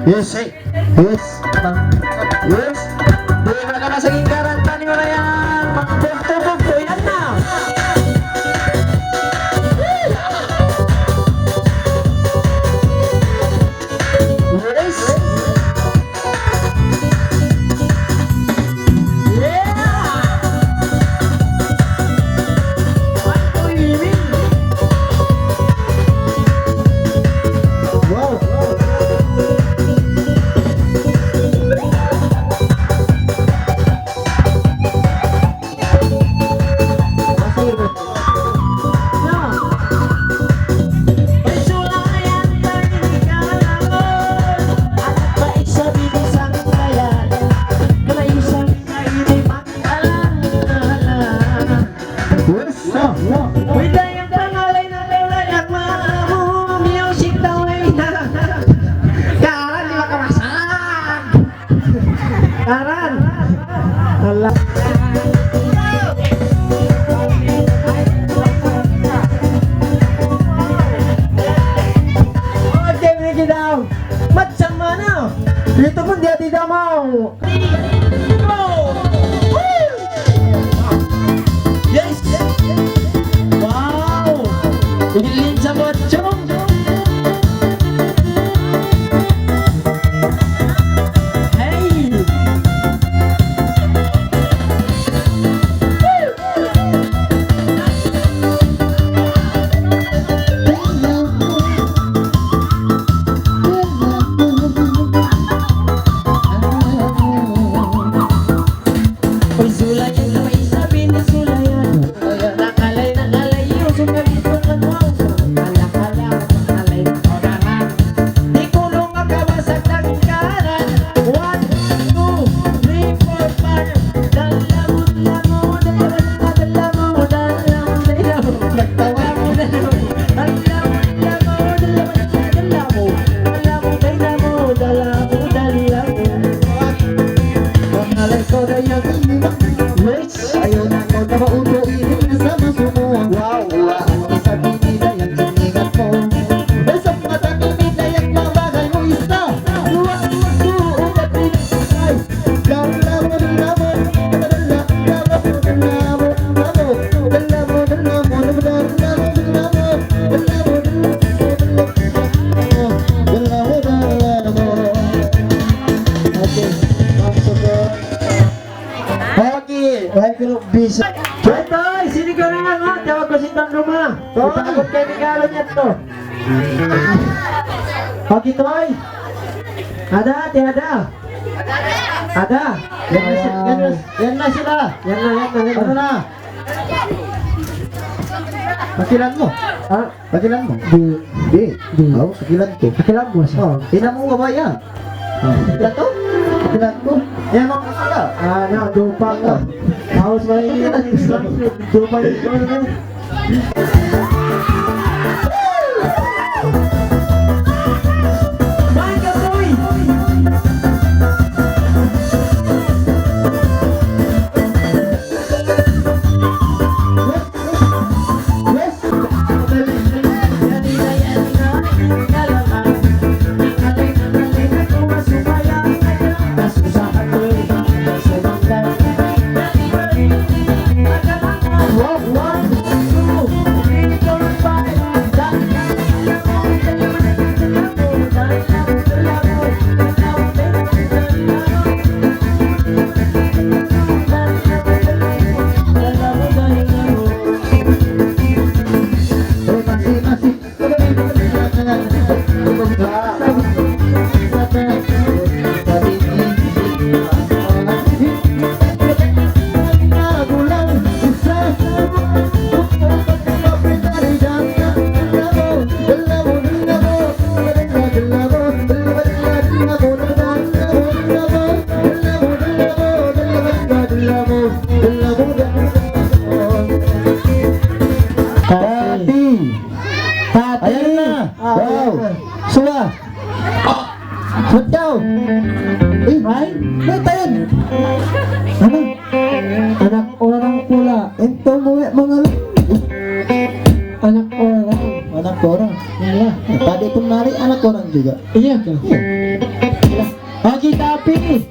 Yes. Yes. Yes. Di ba ka na sa garanta niyo na yan? Magpugtubog ko, yan na. Yes. Wida yung pangalay na kailangan mo. Music daw ay na. Karan, di ba kamasag? Karan. Allah. Okay, break it down. Macam mana? Itu pun dia tidak mau. Yes. Wow. Ini sa bocong. Hey. Bisa. Toy, sini ka na nga. Tawag ko si Tang Rumah. Ipagod kay regalo niya to. Okay, Toy. Ada, tiada. Ada. Yan na sila. Yan na. Ano na? Pakilan mo? Ha? Pakilan mo? Di. Oh, pakilan ko. Pakilan mo siya. Ina mo nga ba yan? Pakilan to? Pakilan ko? Yan mo ka sila. Ano, dupa ka. Haus ba ini kan Islam dupa itu kan. Betul. Right? Betul. Anak orang pula. Ento mau mengalir. Anak orang. Iya. Tadi pun nari anak orang juga. Iya kan? Bagi tapi.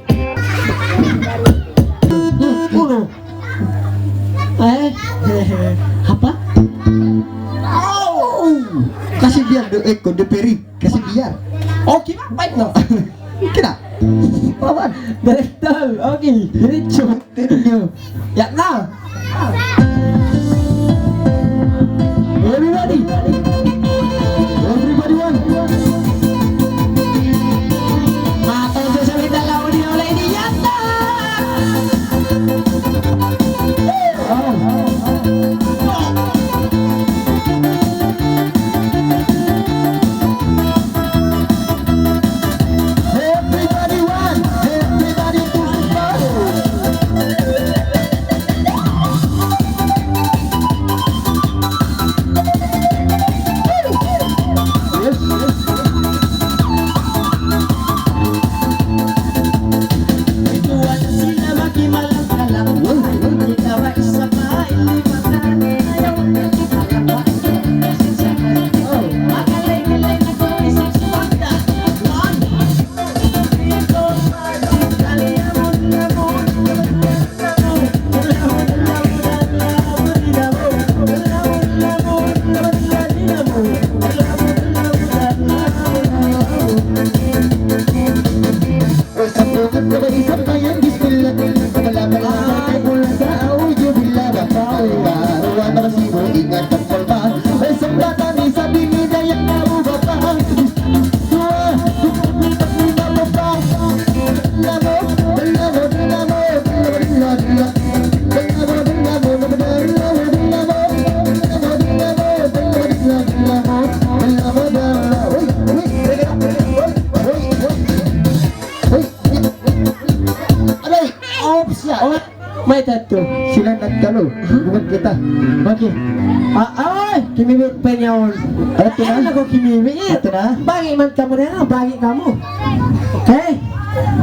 Apa? Kasih biar kode peri. Kasih biar. Oke, baik no. Kira. Lawan. Betul. Oke. Jadi cukup. Ya nah. Everybody one. Mata sesalita lawan dia oleh ini nyata. Ay, tato. Sila nagkalo. Bukan kita. Okay. Ay, kimimit pa niya on. Ito na. Ano ako kimimit? Ito na. Bagi man ka mo na, bagi ka mo. Okay?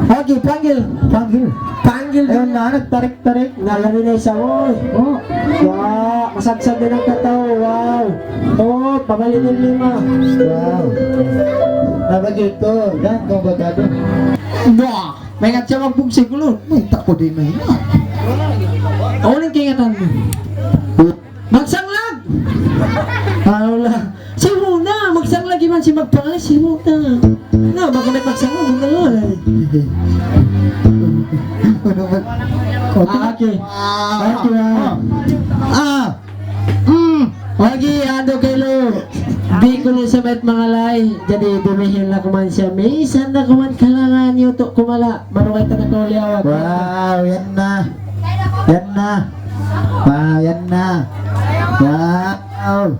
Okay, panggil. Panggil. Panggil. Ayun na, nagtarik-tarik. Nalari na isa mo. Oh. Wow, masagsag din ang kataw. Wow. Oh, pabali ng 5. Wow. Nabagay ko. Yan, kung bagado. Bah, may nga siya magpugsig ulo. May tako din may na. Uling kingatan mo. Magsanglag! Ano lang? Si Muna, magsanglag iman si magpangalis si Muna. Na, baka may magsanglag, Muna nga. Ano ba? Okay. Lagi, ando kayo. Di ko nun sa met mga lay. Jadi, dumihil na kuman siya. May isan na kuman kalangan nyo to kumala. Marunay ta na kauliawag. Wow, yan na. Yan na. Wow, yan na. Wow.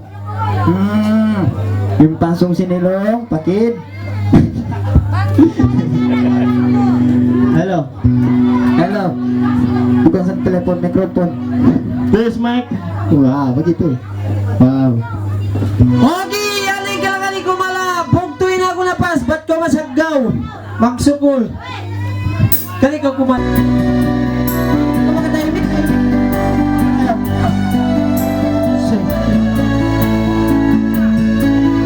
Yung pasong sinilong, pakid. Hello. Hello. Bukan sa telepon, microphone. This mic. Wow, begitu. Wow. Okay, yaling kalangan ni kumala. Bugtuin ako na pas. Ba't ko masaggaw? Magsukol. Kani ka kumala.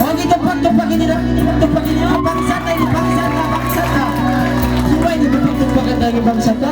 Okay, tupak-tupakin nila. Tupakin nila. Bangsat na ini. Bangsat na. Bangsat na. Suway, di ba tupakan lagi bangsat na?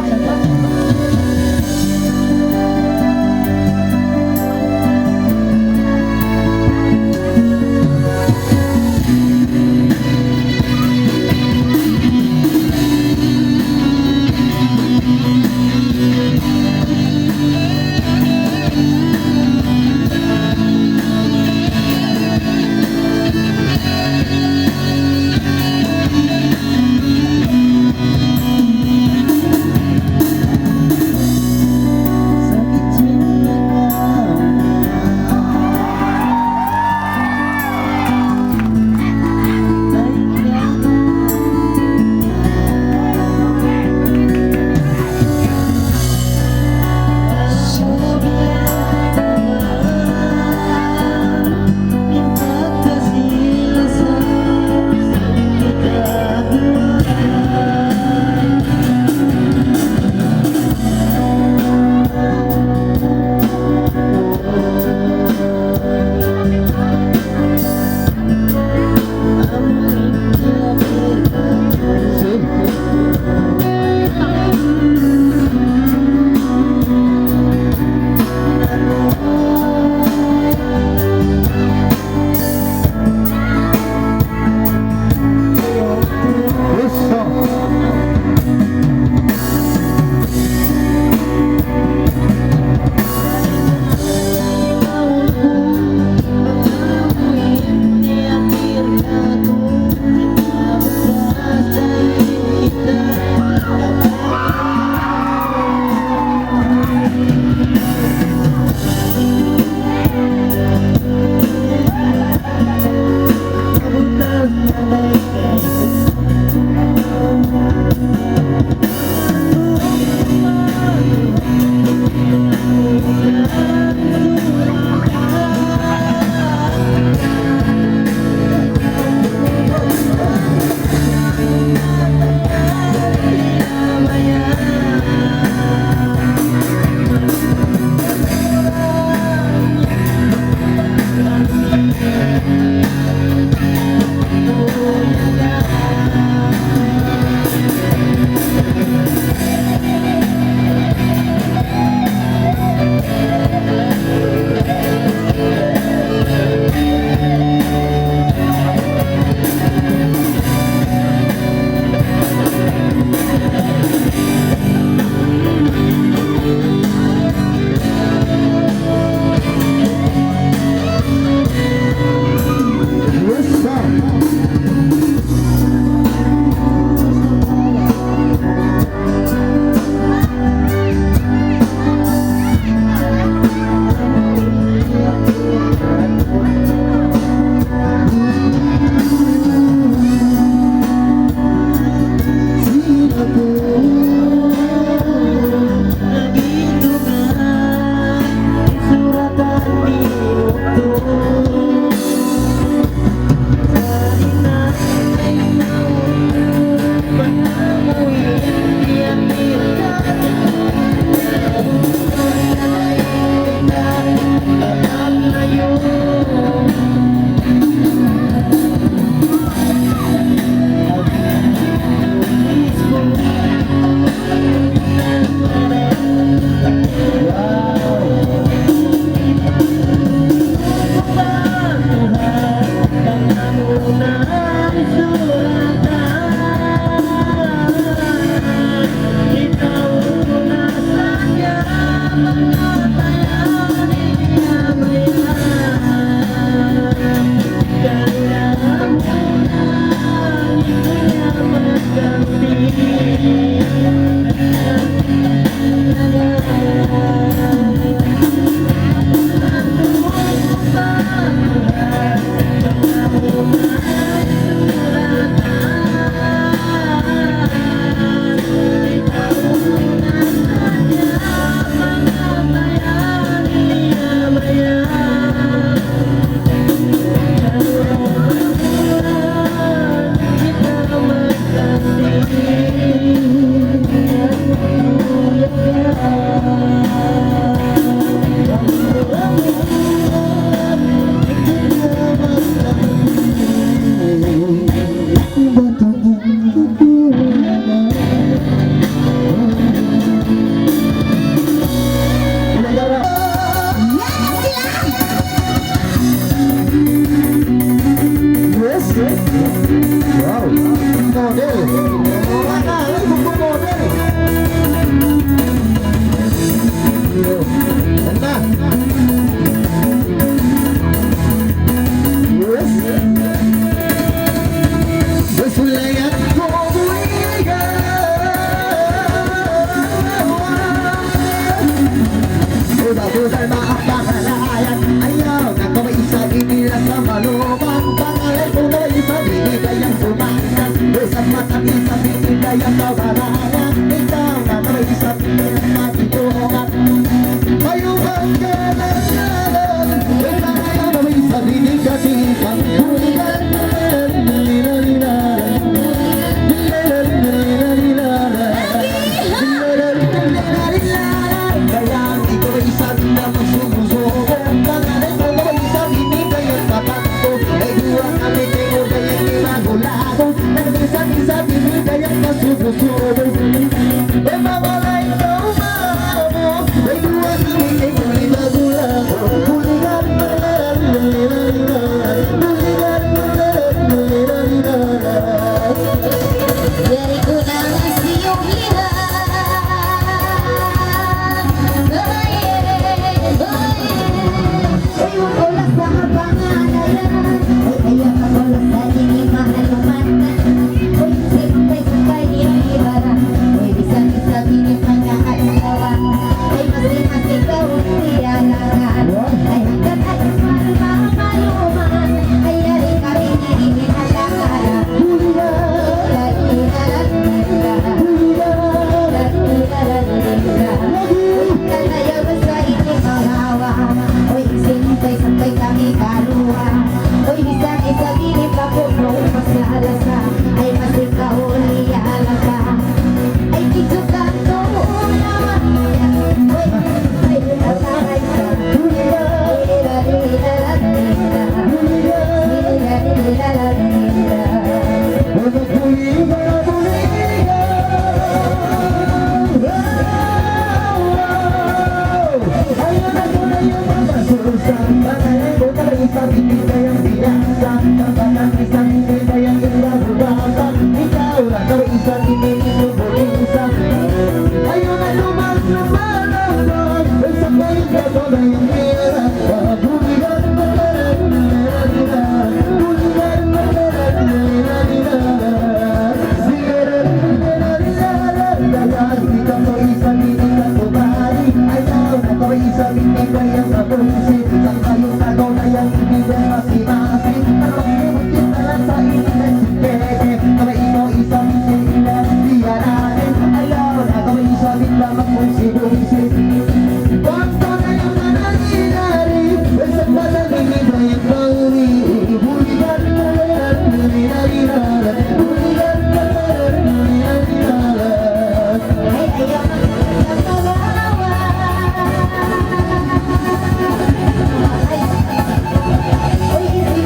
Ay,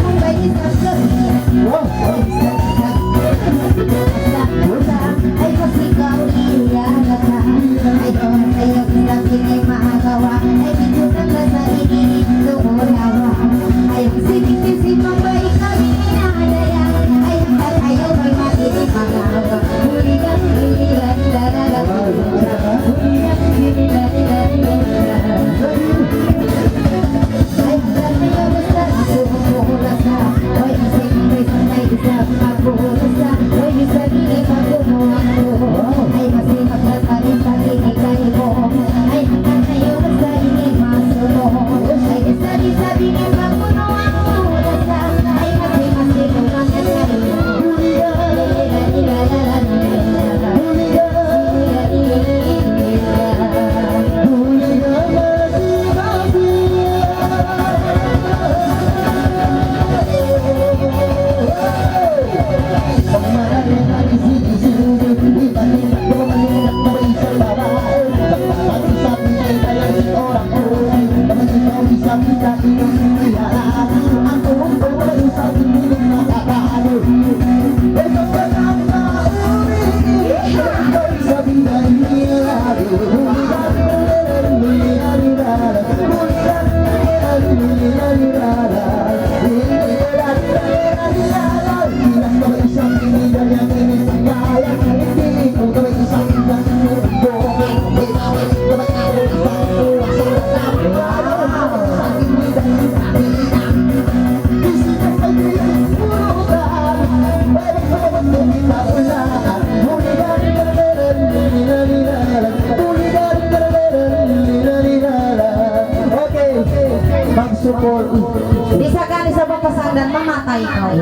dan mematai kau.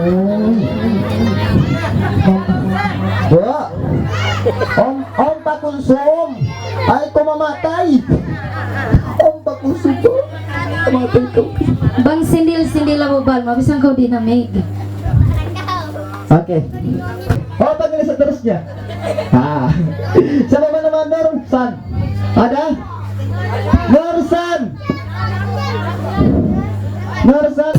Wah, Om Pakunsum, ay ko mamatay. Om Pakunsum, mamatay ko. Bang sindil-sindil mo bal, mabisang kau dinamig. Oke. Oh, panggil seterusnya. Siapa nama Nursan? Ada? Nursan. Nursan.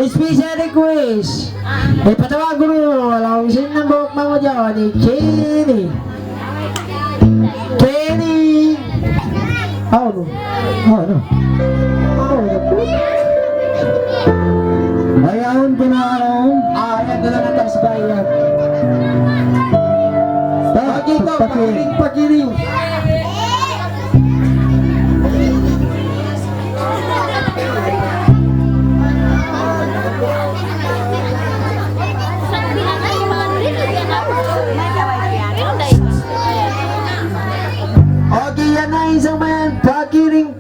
Special request. Patawag guru, langsung ng buhok mo dyan ni Kenny. Kenny. Ano? Ayaon ko na ano? Ayan ko na natas bayan. Pakiring. Okay, yan na isang mayan. Pakiring.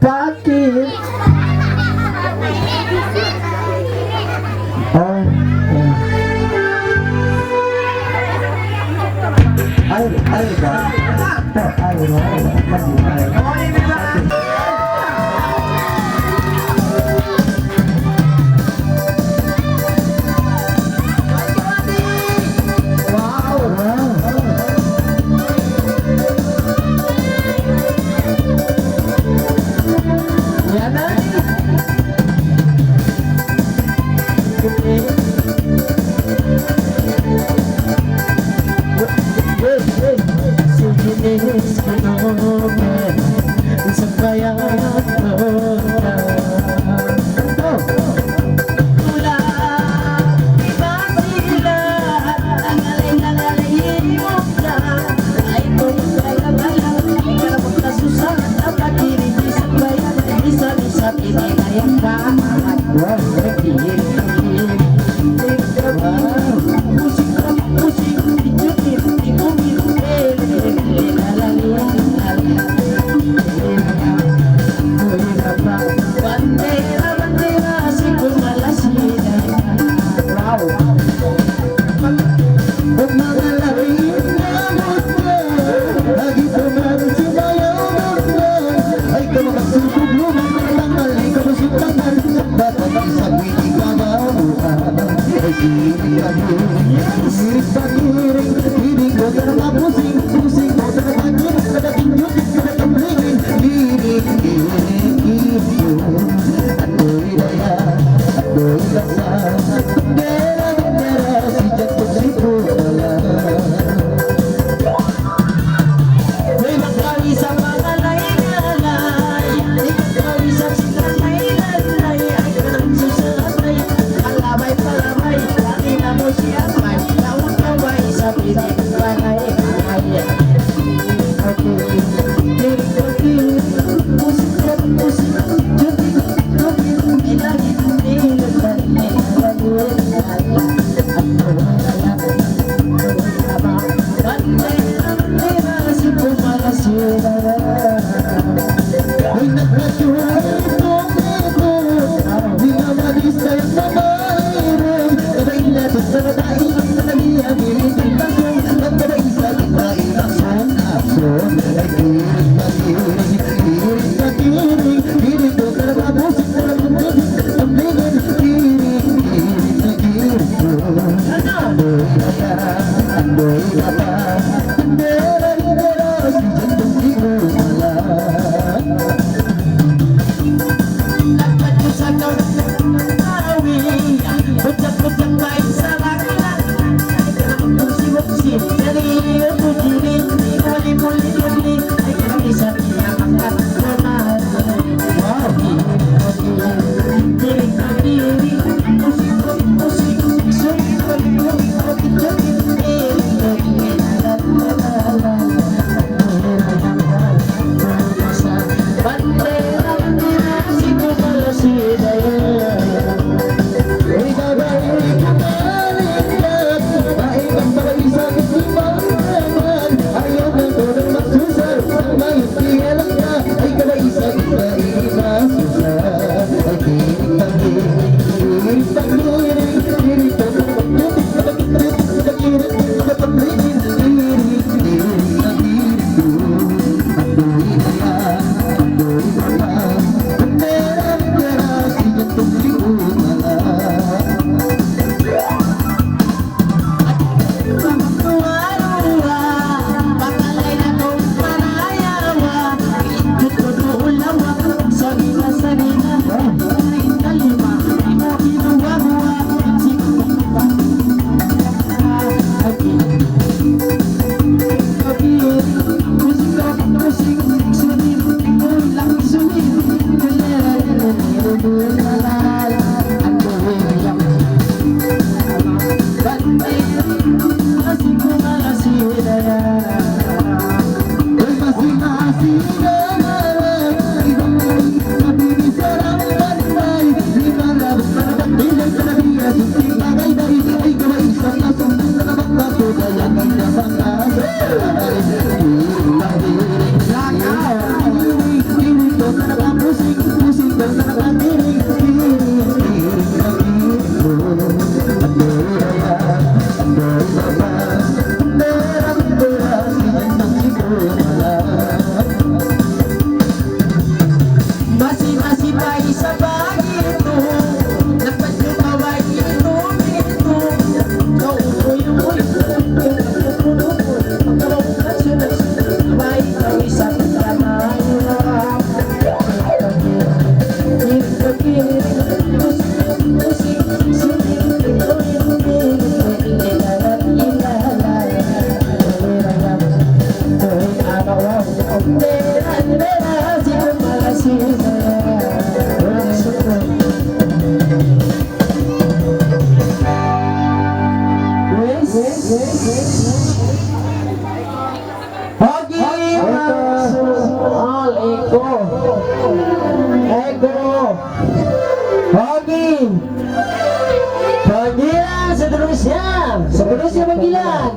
Seterusnya panggilan.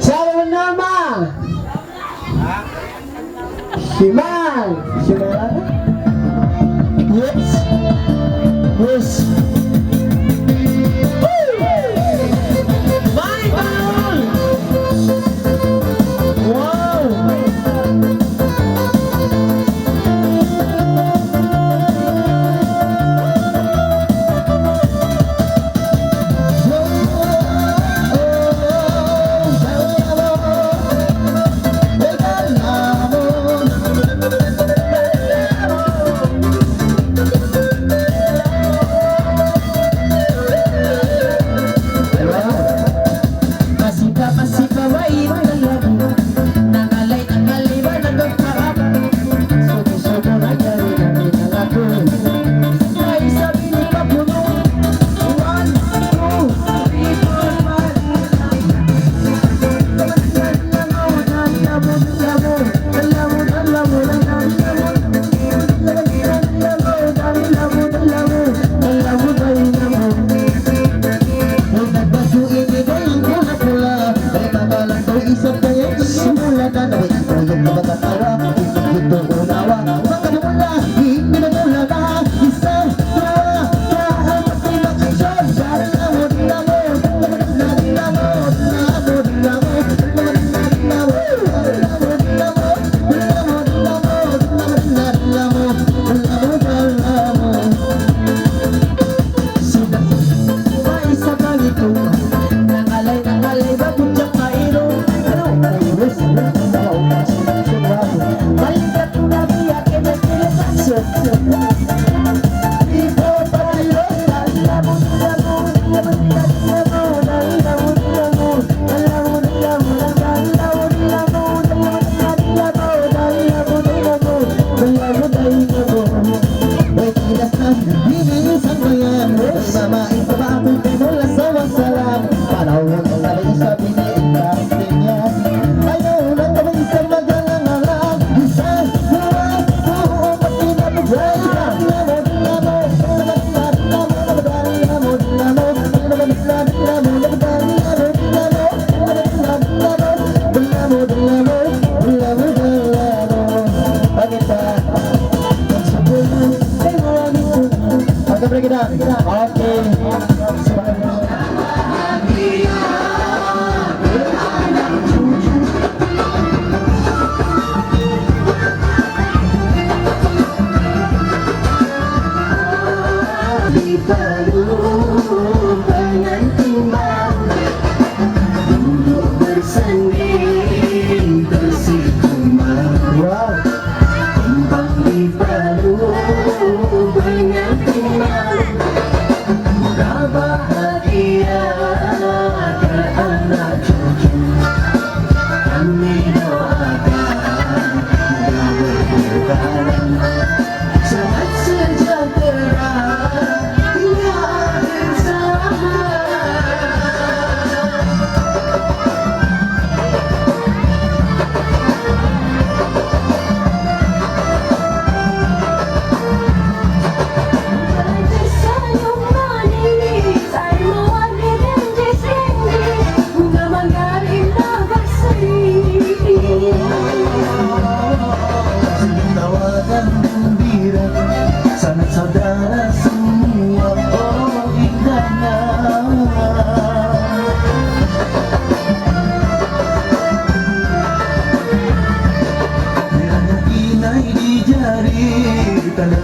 Siapa bernama? Simal. Simal. Yes. Yes. Michael. Wow. Oke.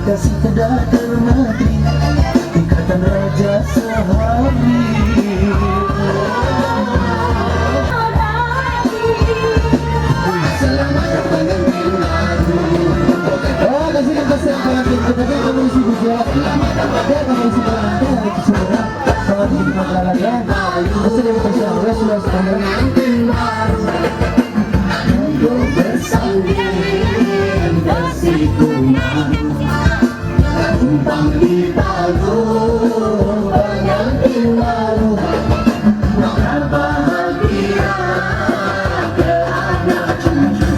kasih kedah termati ikatan raja sehari. Selamat datang pengantin baru. Oh, kasih pengantin kita kan kamu isi juga. Dia kamu isi pengantin ada kesulitan. Kalau di masalah ya, pasti dia kasih awal sudah pengantin baru. Untuk bersanding kasih kuman. Tumpang di palu pengantin baru, maka bahagia ke anak cucu.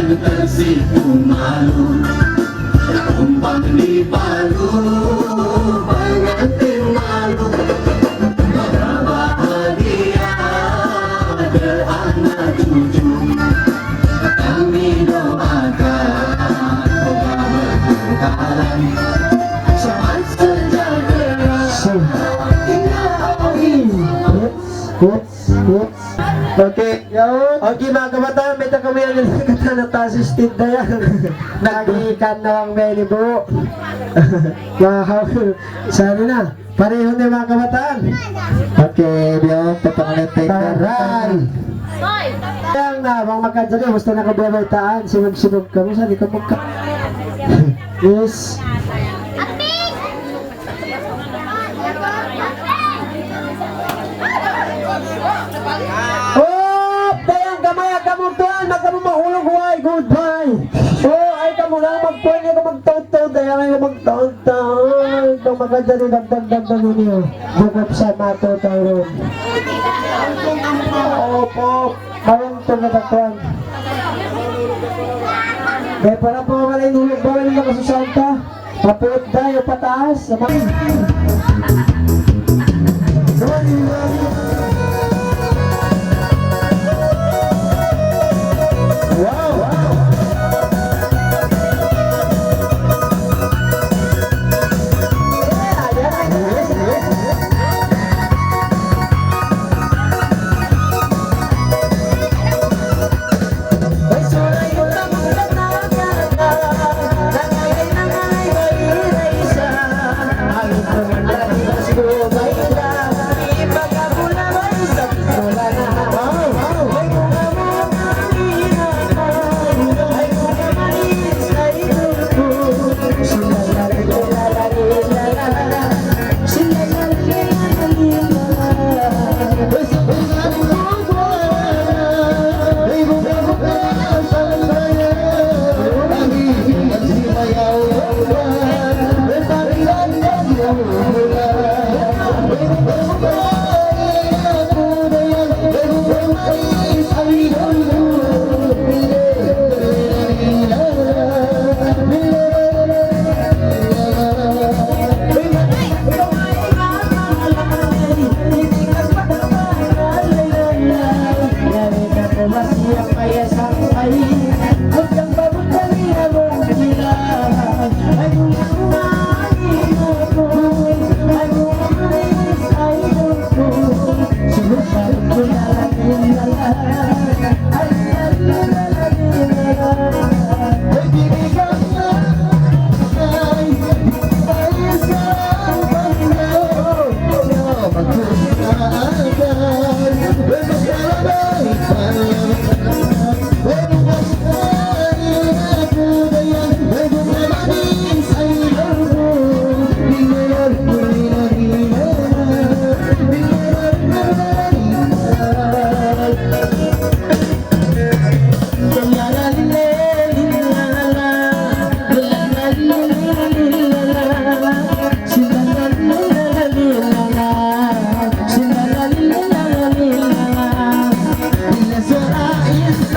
Tersipu malu, tumpang di palu, pengantin malu, maka bahagia ke anak cucu. Kami doakan semoga berkekalan, selamat sejahtera. Oke, oke mga kabataan, may kami ang nagkata na tasistid na yan. Nagikan na lang may libo. Sana na, pareho na mga kabataan. Oke, biyo, papangalit tayo. Taray! Yang na, mga makadali, basta nakababaytaan, sinog-sinog kami, saan ka magka. Yes. Goodbye! Oh, ay kamu lang magpuan niya ka magtaw-taw dahil kayo magtaw-taw. Itong maganda rin dagdag-dagdag ninyo. Bukap sa mataw-taw rin. Opo, parang ito na dagdag. Kaya para po malay nulog ba rin nakasusanta? Papuot tayo pataas. Ay, siapa ya sampai Hujan babut kami abang gila Aku manis airku Sebesar Is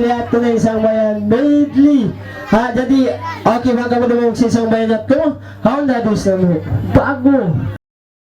Kaya ito na isang bayan medley. Ha, jadi okay mga kamadumog sa isang bayan at ko. How na dos na mo? Bago.